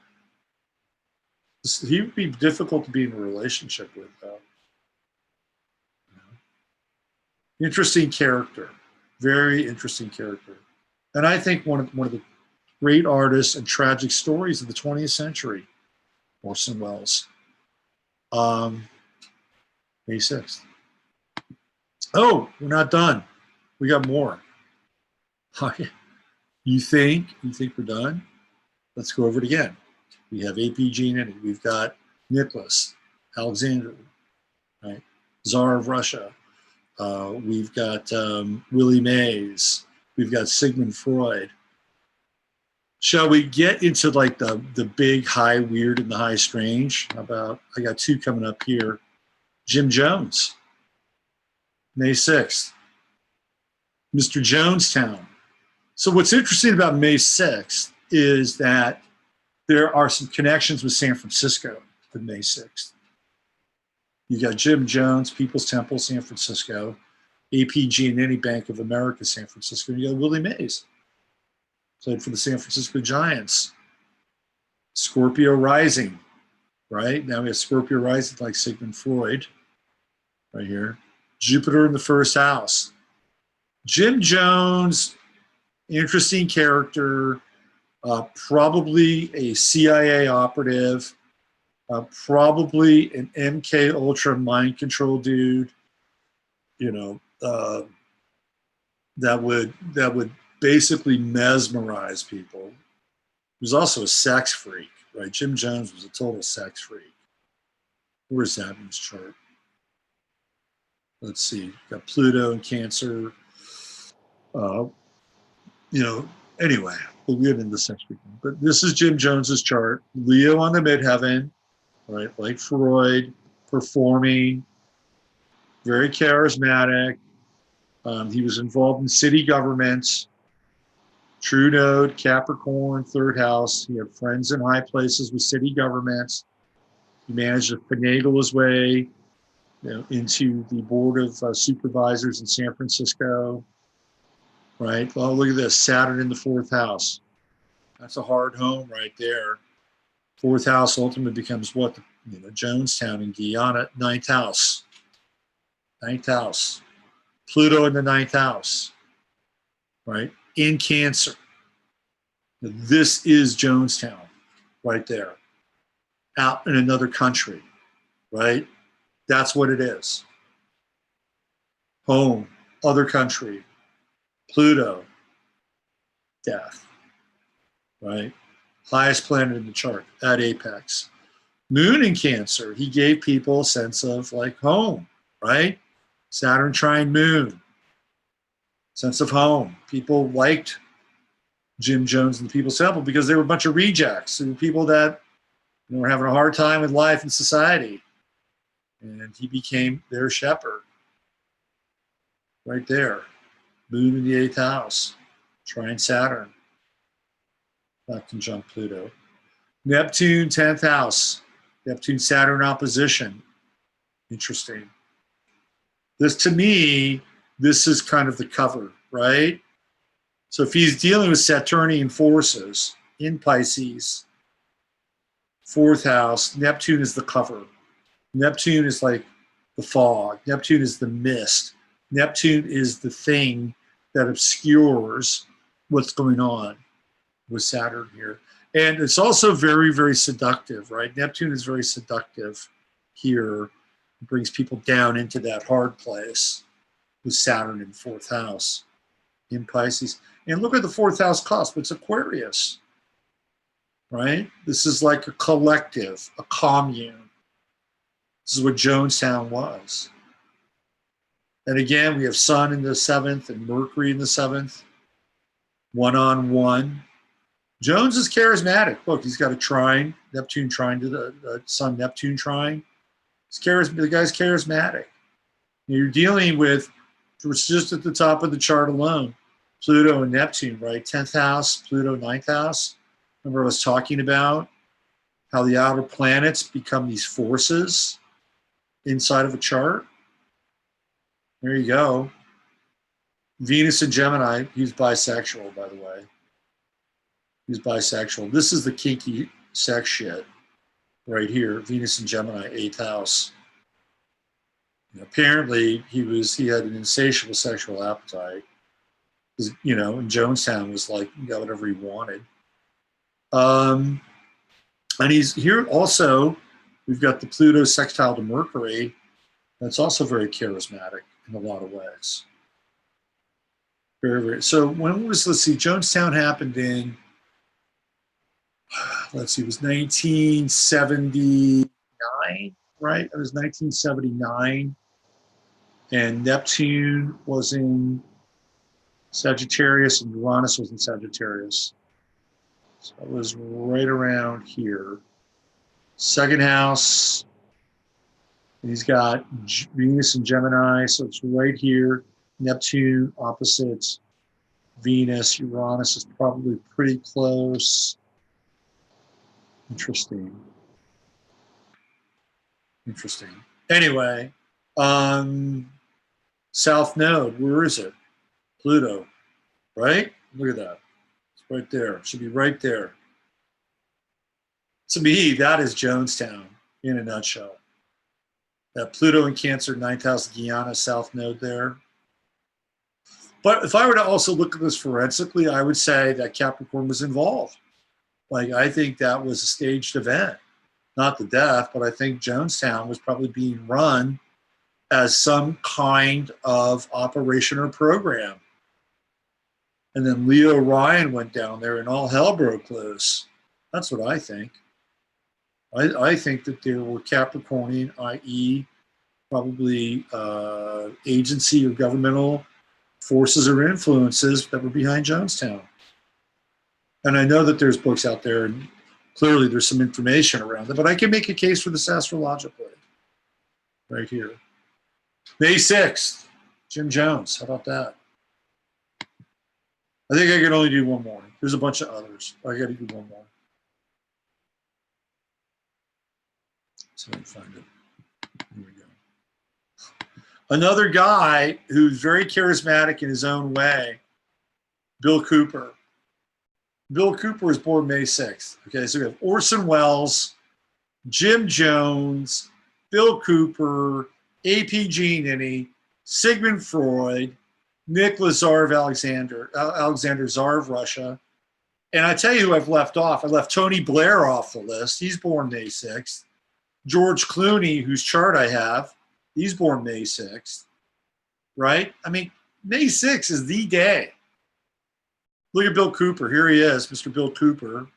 S1: He would be difficult to be in a relationship with, though. Interesting character, very interesting character, and I think one of the great artists and tragic stories of the 20th century, Orson Welles. May 6th. Oh, we're not done. We got more. You think we're done? Let's go over it again. We have APG in it. We've got Nicholas, Alexander, right? Tsar of Russia. We've got Willie Mays. We've got Sigmund Freud. Shall we get into like the big high weird and the high strange? How about, I got two coming up here. Jim Jones, May 6th. Mr. Jonestown. So what's interesting about May 6th is that there are some connections with San Francisco for May 6th. You got Jim Jones, People's Temple, San Francisco, APG and any Bank of America, San Francisco, and you got Willie Mays, played for the San Francisco Giants. Scorpio rising, right? Now we have Scorpio rising like Sigmund Freud, right here. Jupiter in the first house. Jim Jones Interesting character, probably a CIA operative, probably an MK Ultra mind control dude, you know, that would basically mesmerize people. He was also a sex freak, right? Jim Jones was a total sex freak. Where's that in his chart? Let's see. Got Pluto and Cancer. You know, anyway, we'll get into sex freaking. But this is Jim Jones's chart. Leo on the midheaven, right? Like Freud, performing, very charismatic. He was involved in city governments. True node, Capricorn, third house. He had friends in high places with city governments. He managed to finagle his way, into the board of supervisors in San Francisco. Right. Well, look at this. Saturn in the fourth house. That's a hard home right there. Fourth house ultimately becomes what? Jonestown in Guyana. Ninth house. Ninth house. Pluto in the ninth house. Right. In Cancer. This is Jonestown right there. Out in another country. Right. That's what it is. Home. Other country. Pluto. Death. Right. Highest planet in the chart at apex. Moon in Cancer, he gave people a sense of like home, right? Saturn trine Moon, sense of home. People liked Jim Jones and the People's Temple because they were a bunch of rejects. They were people that were having a hard time with life and society. And he became their shepherd. Right there. Moon in the eighth house, trine Saturn. Not conjunct Pluto. Neptune, 10th house. Neptune, Saturn opposition. Interesting. This, to me, this is kind of the cover, right? So if he's dealing with Saturnian forces in Pisces, fourth house, Neptune is the cover. Neptune is like the fog. Neptune is the mist. Neptune is the thing that obscures what's going on with Saturn here. And it's also very, very seductive, right? Neptune is very seductive here. It brings people down into that hard place with Saturn in fourth house in Pisces. And look at the fourth house cusp. It's Aquarius, right? This is like a collective, a commune. This is what Jonestown was. And again, we have Sun in the seventh and Mercury in the seventh, one-on-one. Jones is charismatic. Look, he's got a trine, Neptune trine to the Sun, Neptune trine. The guy's charismatic. You're dealing with, just at the top of the chart alone, Pluto and Neptune, right? 10th house, Pluto, 9th house. Remember I was talking about how the outer planets become these forces inside of a chart? There you go. Venus and Gemini, he's bisexual, by the way. He's bisexual. This is the kinky sex shit right here. Venus and Gemini, 8th house. Apparently, he had an insatiable sexual appetite. And Jonestown was like, he got whatever he wanted. And he's here also. We've got the Pluto sextile to Mercury. That's also very charismatic in a lot of ways. Very, very. So let's see, Jonestown happened in, it was 1979, right? It was 1979. And Neptune was in Sagittarius and Uranus was in Sagittarius. So it was right around here. Second house, he's got Venus and Gemini, so it's right here. Neptune opposite Venus. Uranus is probably pretty close. Interesting. Anyway, South Node, where is it? Pluto, right? Look at that. It's right there. It should be right there. To me, that is Jonestown in a nutshell. That Pluto in Cancer, 9th house, Guyana, South Node there. But if I were to also look at this forensically, I would say that Capricorn was involved. Like, I think that was a staged event, not the death, but I think Jonestown was probably being run as some kind of operation or program. And then Leo Ryan went down there and all hell broke loose. That's what I think. I think that there were Capricornian, i.e., probably agency or governmental forces or influences that were behind Jonestown. And I know that there's books out there, and clearly there's some information around it, but I can make a case for this astrologically right here. May 6th, Jim Jones. How about that? I think I can only do one more. There's a bunch of others. I got to do one more. So I can find it. Here we go. Another guy who's very charismatic in his own way, Bill Cooper. Bill Cooper was born May 6th. Okay, so we have Orson Welles, Jim Jones, Bill Cooper, A.P. Giannini, Sigmund Freud, Nicholas Tsar of Alexander Tsar of Russia. And I tell you who I've left off. I left Tony Blair off the list. He's born May 6th. George Clooney, whose chart I have, he's born May 6th, right? I mean, May 6th is the day. Look at Bill Cooper. Here he is, Mr. Bill Cooper.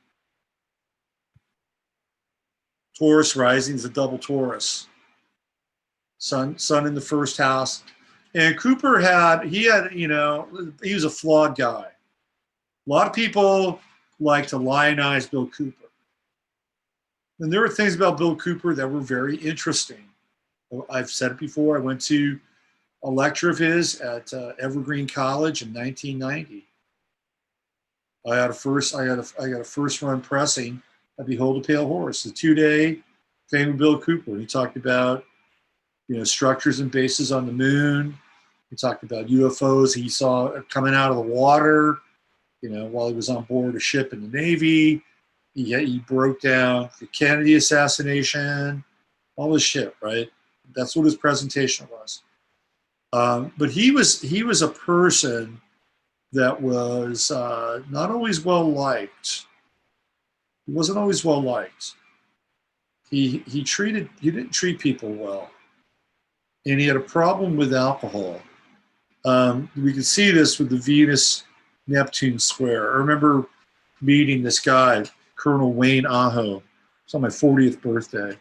S1: Taurus rising is a double Taurus. Sun in the first house. And Cooper he was a flawed guy. A lot of people like to lionize Bill Cooper. And there were things about Bill Cooper that were very interesting. I've said it before. I went to a lecture of his at Evergreen College in 1990. I got a first run pressing at Behold a Pale Horse, the 2-day thing with Bill Cooper. He talked about, structures and bases on the moon. He talked about UFOs he saw coming out of the water, while he was on board a ship in the Navy. He broke down the Kennedy assassination, all this shit, right? That's what his presentation was. But he was a person that was not always well liked. He wasn't always well liked. He didn't treat people well, and he had a problem with alcohol. We could see this with the Venus-Neptune square. I remember meeting this guy, Colonel Wayne Aho. It was on my 40th birthday.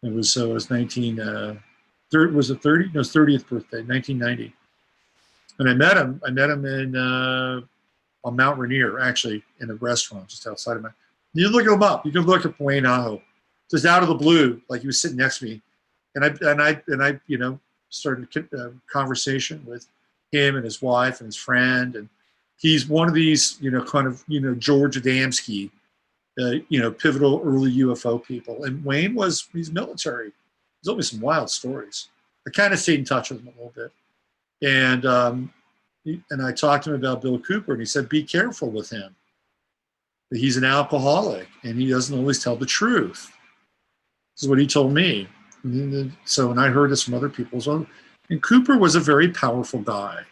S1: It was 30th birthday, 1990. And I met him in on Mount Rainier, actually, in a restaurant just outside of my. You look him up. You can look up Wayne Aho, just out of the blue, like he was sitting next to me, and I started a conversation with him and his wife and his friend, and he's one of these George Adamski, pivotal early UFO people. And Wayne he's military. There's always some wild stories. I kind of stayed in touch with him a little bit. And I talked to him about Bill Cooper, and he said, be careful with him. He's an alcoholic, and he doesn't always tell the truth. This is what he told me. And I heard this from other people as well. And Cooper was a very powerful guy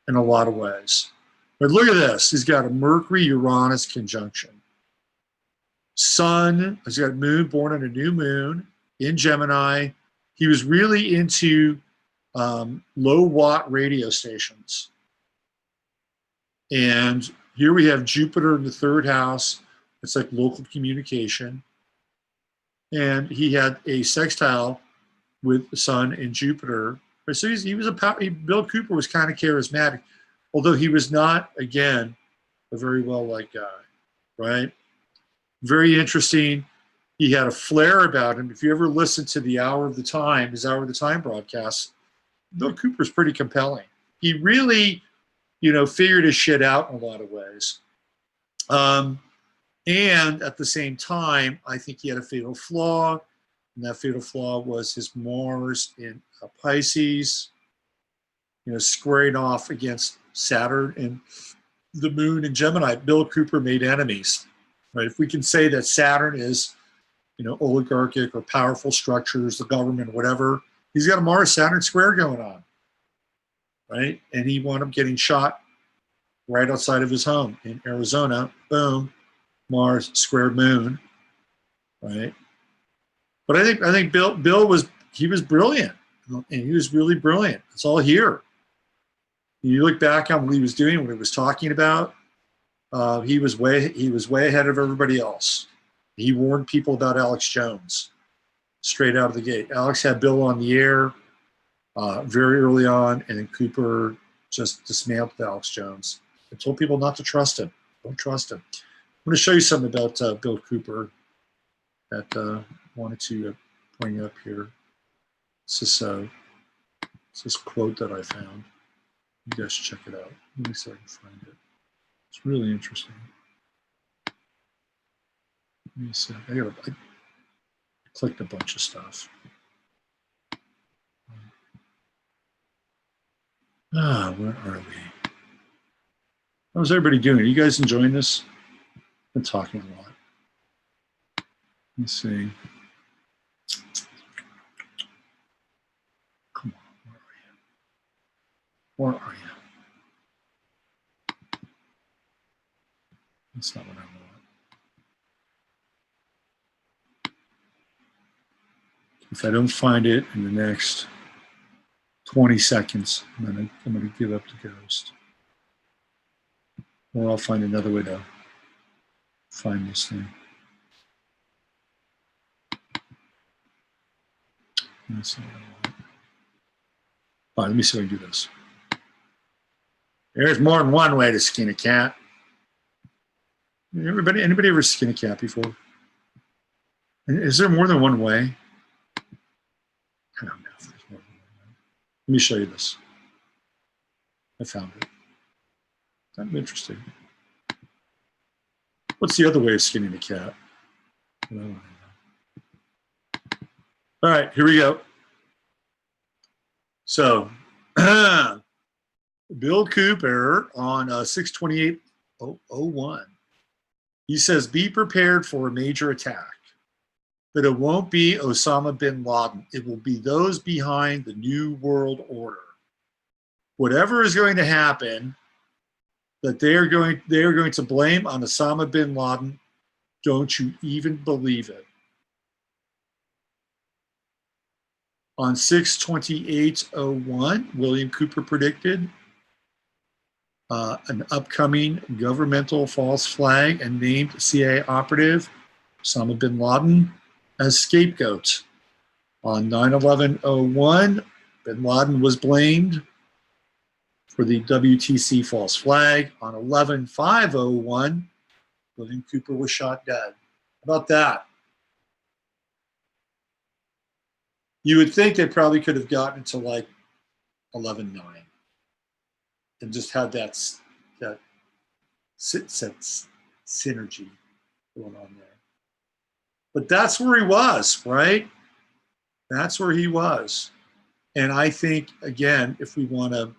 S1: in a lot of ways. But look at this. He's got a Mercury-Uranus conjunction. Sun, he's got moon, born on a new moon in Gemini. He was really into low-watt radio stations. And here we have Jupiter in the third house. It's like local communication. And he had a sextile with the Sun and Jupiter. So Bill Cooper was kind of charismatic, although he was not, again, a very well-liked guy, right? Very interesting. He had a flair about him. If you ever listen to his Hour of the Time broadcast, Bill Cooper's pretty compelling. He really, figured his shit out in a lot of ways. And at the same time, I think he had a fatal flaw, and that fatal flaw was his Mars in Pisces, squaring off against Saturn and the moon in Gemini. Bill Cooper made enemies, right? If we can say that Saturn is, oligarchic or powerful structures, the government, whatever, he's got a Mars-Saturn square going on. right? And he wound up getting shot right outside of his home in Arizona. Boom, Mars squared moon, right? But I think Bill was brilliant, and he was really brilliant. It's all here. You look back on what he was doing, what he was talking about. He was way ahead of everybody else. He warned people about Alex Jones straight out of the gate. Alex had Bill on the air very early on, and then Cooper just dismantled Alex Jones. I told people not to trust him. Don't trust him. I'm going to show you something about Bill Cooper that I wanted to bring up here. It's this quote that I found. You guys check it out. Let me see if I can find it. It's really interesting. Let me see. I clicked a bunch of stuff. Where are we? How's everybody doing? Are you guys enjoying this? I've been talking a lot. Let's see. Come on, where are you? That's not what I want. If I don't find it in the next 20 seconds, I'm gonna give up the ghost. Or I'll find another way to find this thing. That's not what I want. All right, let me see if I can do this. There's more than one way to skin a cat. Anybody ever skin a cat before? Is there more than one way? I don't know if there's more than one way. Let me show you this. I found it. Kind of interesting. What's the other way of skinning a cat? All right, here we go. So, Bill Cooper on 6/28/01. He says, be prepared for a major attack, but it won't be Osama bin Laden. It will be those behind the New World Order. Whatever is going to happen, that they are going to blame on Osama bin Laden, don't you even believe it. On 6/28/01, William Cooper predicted an upcoming governmental false flag and named CIA operative, Osama bin Laden, as scapegoat. On 9/11/01, bin Laden was blamed for the WTC false flag. On 11/5/01, William Cooper was shot dead. How about that? You would think they probably could have gotten to like 11/9 and just had that synergy going on there. But that's where he was, right? That's where he was. And I think, again, if we want to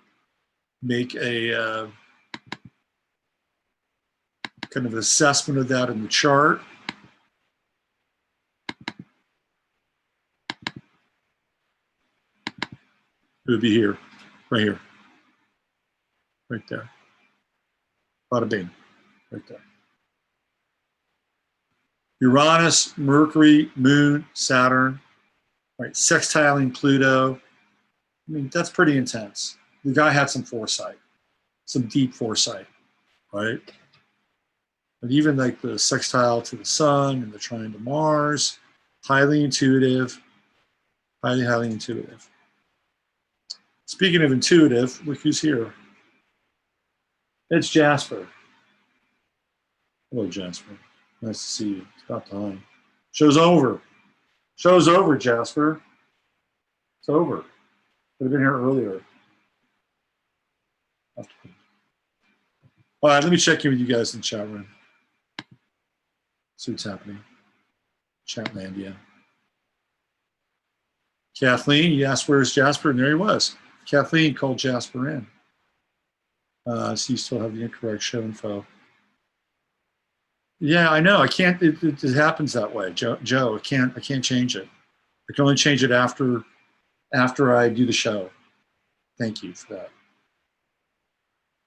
S1: make a kind of assessment of that in the chart, it would be here, right here, right there. Bada bing, right there. Uranus, Mercury, Moon, Saturn, right? Sextiling Pluto. I mean, that's pretty intense. The guy had some foresight, some deep foresight, right? But even like the sextile to the sun and the trine to Mars, highly intuitive, highly intuitive. Speaking of intuitive, look who's here. It's Jasper. Hello, Jasper. Nice to see you. It's about time. Show's over. Show's over, Jasper. It's over. Could have been here earlier. All right, let me check in with you guys in the chat room. See what's happening. Chatlandia. Kathleen, you asked where's Jasper, and there he was. Kathleen called Jasper in. So you still have the incorrect show info. Yeah, I know. I can't. It happens that way, Joe. I can't change it. I can only change it after I do the show. Thank you for that.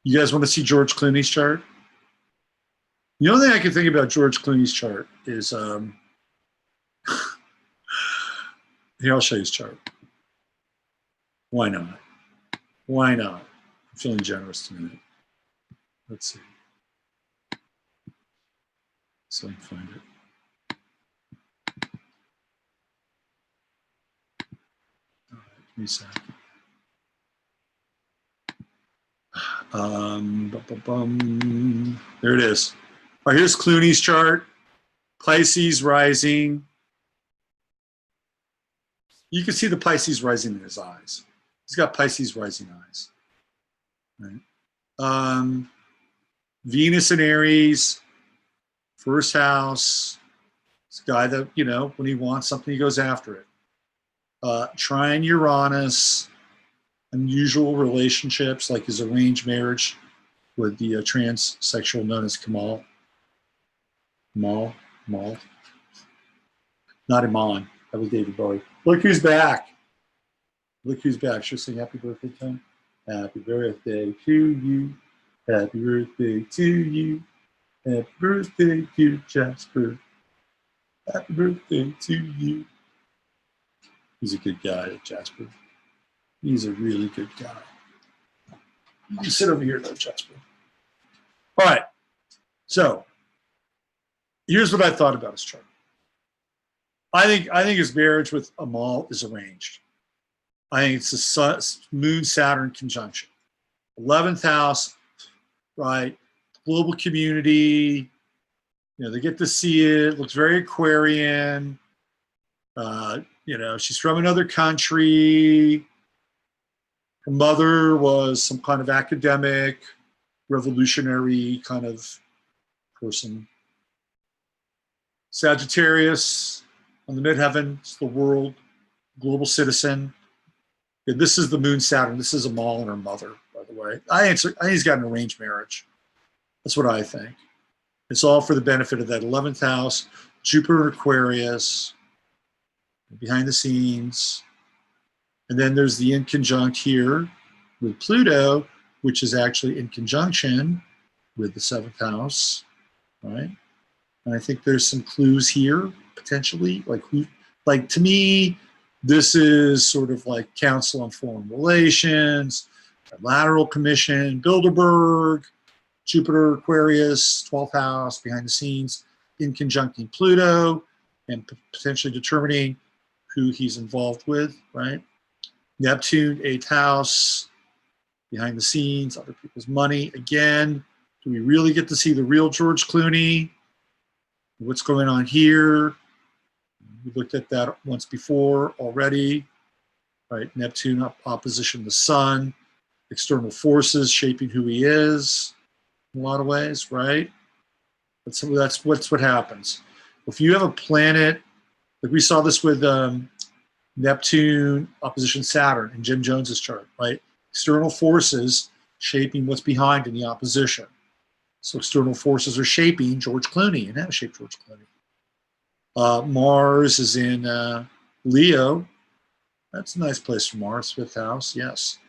S1: You guys want to see George Clooney's chart? The only thing I can think about George Clooney's chart is, here, I'll show you his chart. Why not? Why not? I'm feeling generous tonight. Let's see. So I can find it. All right, give me a sec. There it is. All right, here's Clooney's chart. Pisces rising. You can see the Pisces rising in his eyes. He's got Pisces rising eyes. Right? Venus in Aries, first house. This guy that, you know, when he wants something, he goes after it. Trine Uranus, unusual relationships like his arranged marriage with the transsexual known as Kamal. Not Iman. That was David Bowie. Look who's back. Look who's back. Should I sing happy birthday to him? Happy birthday to you. Happy birthday to you. Happy birthday to Jasper. Happy birthday to you. He's a good guy, Jasper. He's a really good guy. You can sit over here, though, Jasper. All right. So here's what I thought about his chart. I think his marriage with Amal is arranged. I think it's a Moon-Saturn conjunction. 11th house, right? Global community. You know, they get to see it. Looks very Aquarian. You know, she's from another country. Her mother was some kind of academic, revolutionary kind of person. Sagittarius on the midheaven, it's the world, global citizen. Yeah, this is the Moon Saturn. This is Amal and her mother, by the way. I think he's got an arranged marriage. That's what I think. It's all for the benefit of that 11th house, Jupiter Aquarius, behind the scenes. And then there's the in conjunct here with Pluto, which is actually in conjunction with the 7th house, right? And I think there's some clues here, potentially. Like to me, this is sort of like Council on Foreign Relations, Lateral Commission, Bilderberg, Jupiter Aquarius, 12th house, behind the scenes, in conjuncting Pluto, and potentially determining who he's involved with, right? Neptune, 8th house, behind the scenes, other people's money. Again, do we really get to see the real George Clooney? What's going on here? We looked at that once before already, right? Neptune opposition to the sun, external forces shaping who he is in a lot of ways, right? That's what happens. If you have a planet, like we saw this with Neptune opposition Saturn in Jim Jones's chart, right? External forces shaping what's behind in the opposition. So external forces are shaping George Clooney and have shaped George Clooney. Mars is in Leo. That's a nice place for Mars, 5th house, yes.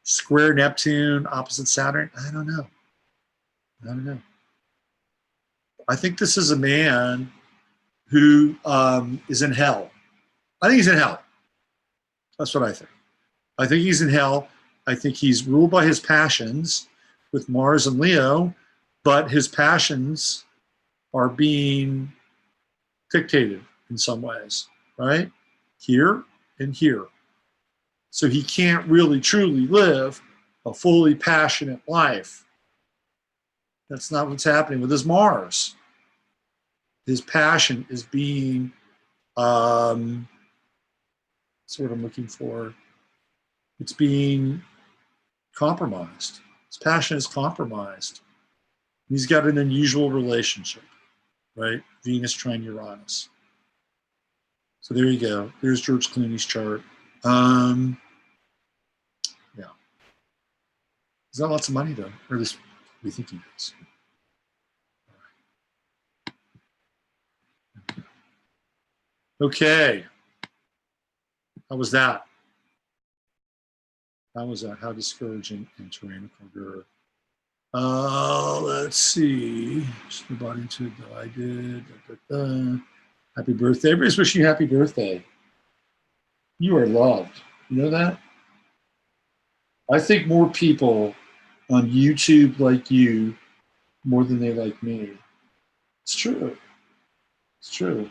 S1: Square Neptune, opposite Saturn. I don't know. I think this is a man who is in hell. I think he's in hell. That's what I think. I think he's in hell. I think he's ruled by his passions with Mars and Leo, but his passions are being dictated in some ways, right? Here and here. So he can't really truly live a fully passionate life. That's not what's happening with his Mars. His passion is being, that's what I'm looking for. It's being compromised. His passion is compromised. He's got an unusual relationship, right? Venus trine Uranus. So there you go. There's George Clooney's chart. Yeah. He's got lots of money, though, or at least we think he does. Okay. How was that? How was that? How discouraging and tyrannical. Let's see. Just the body to the I did. Happy birthday. Everybody's wishing you happy birthday. You are loved. You know that? I think more people on YouTube like you more than they like me. It's true. It's true.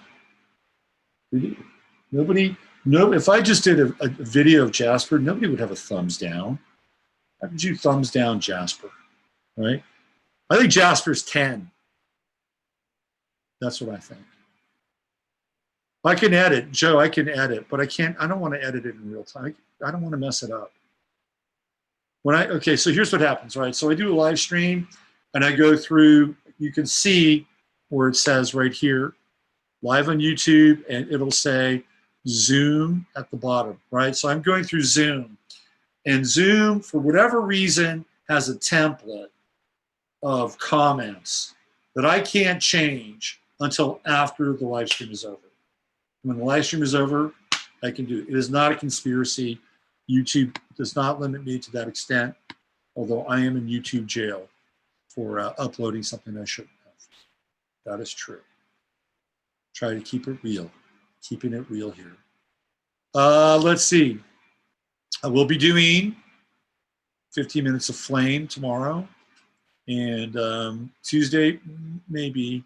S1: Nobody, no. If I just did a video of Jasper, nobody would have a thumbs down. How could you thumbs down Jasper? Right? I think Jasper's 10. That's what I think. I can edit, Joe. I can edit, but I can't. I don't want to edit it in real time. I don't want to mess it up. Okay, so here's what happens, right? So I do a live stream, and I go through. You can see where it says right here, live on YouTube, and it'll say Zoom at the bottom, right? So I'm going through Zoom, and Zoom, for whatever reason, has a template of comments that I can't change until after the live stream is over. When the live stream is over, I can do it. It is not a conspiracy. YouTube does not limit me to that extent, although I am in YouTube jail for uploading something I shouldn't have. That is true. Try to keep it real. Keeping it real here. Let's see. I will be doing 15 minutes of flame tomorrow, and Tuesday maybe,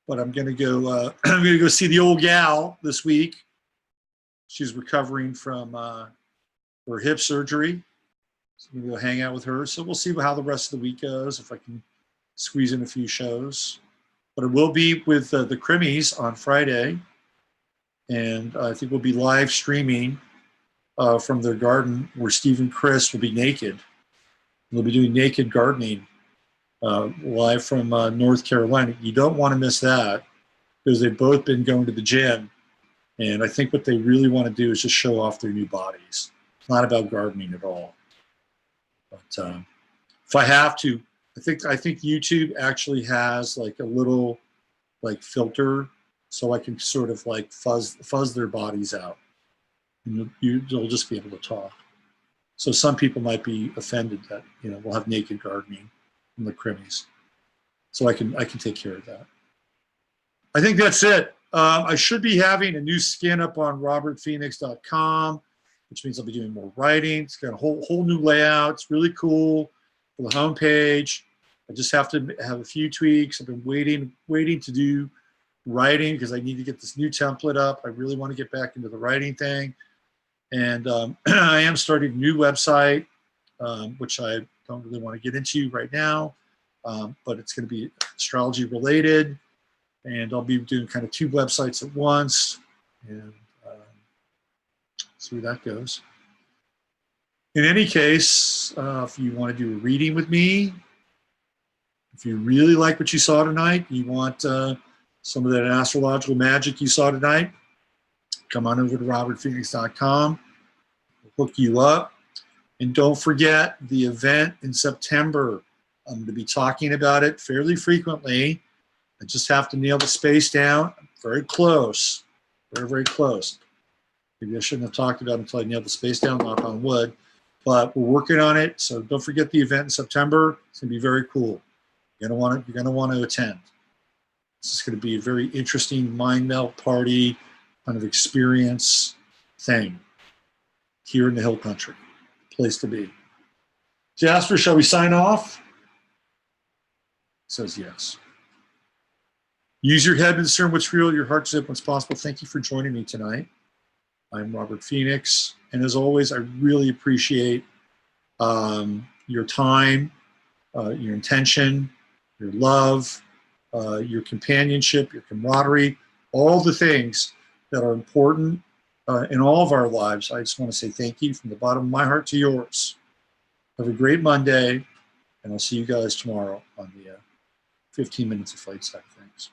S1: but I'm gonna go. I'm gonna go see the old gal this week. She's recovering from her hip surgery. So I'm gonna go hang out with her. So we'll see how the rest of the week goes, if I can squeeze in a few shows. But it will be with the Crimmies on Friday, and I think we'll be live streaming from their garden where Steve and Chris will be naked. They'll be doing naked gardening live from North Carolina. You don't want to miss that because they've both been going to the gym, and I think what they really want to do is just show off their new bodies. It's not about gardening at all. But if I have to, I think YouTube actually has like a little like filter, so I can sort of like fuzz their bodies out, and you'll just be able to talk. So some people might be offended that we'll have naked gardening in the Crimmies. So I can take care of that. I think that's it. I should be having a new skin up on robertphoenix.com, which means I'll be doing more writing. It's got a whole new layout. It's really cool for the homepage. I just have to have a few tweaks. I've been waiting to do writing because I need to get this new template up. I really want to get back into the writing thing. And I am starting a new website, which I don't really want to get into right now, but it's going to be astrology related. And I'll be doing kind of 2 websites at once, and see where that goes. In any case, if you want to do a reading with me, if you really like what you saw tonight, you want some of that astrological magic you saw tonight, come on over to robertphoenix.com. We'll hook you up. And don't forget the event in September. I'm going to be talking about it fairly frequently. I just have to nail the space down. I'm very close. Very, very close. Maybe I shouldn't have talked about it until I nailed the space down, knock on wood. But we're working on it. So don't forget the event in September. It's going to be very cool. You're going to want to attend. This is going to be a very interesting mind melt party kind of experience thing here in the Hill Country. Place to be. Jasper, shall we sign off? Says yes. Use your head and discern what's real, your heart zip what's possible. Thank you for joining me tonight. I'm Robert Phoenix, and as always, I really appreciate your time, your intention, your love, your companionship, your camaraderie, all the things that are important in all of our lives. I just want to say thank you from the bottom of my heart to yours. Have a great Monday, and I'll see you guys tomorrow on the 15 minutes of flight side things.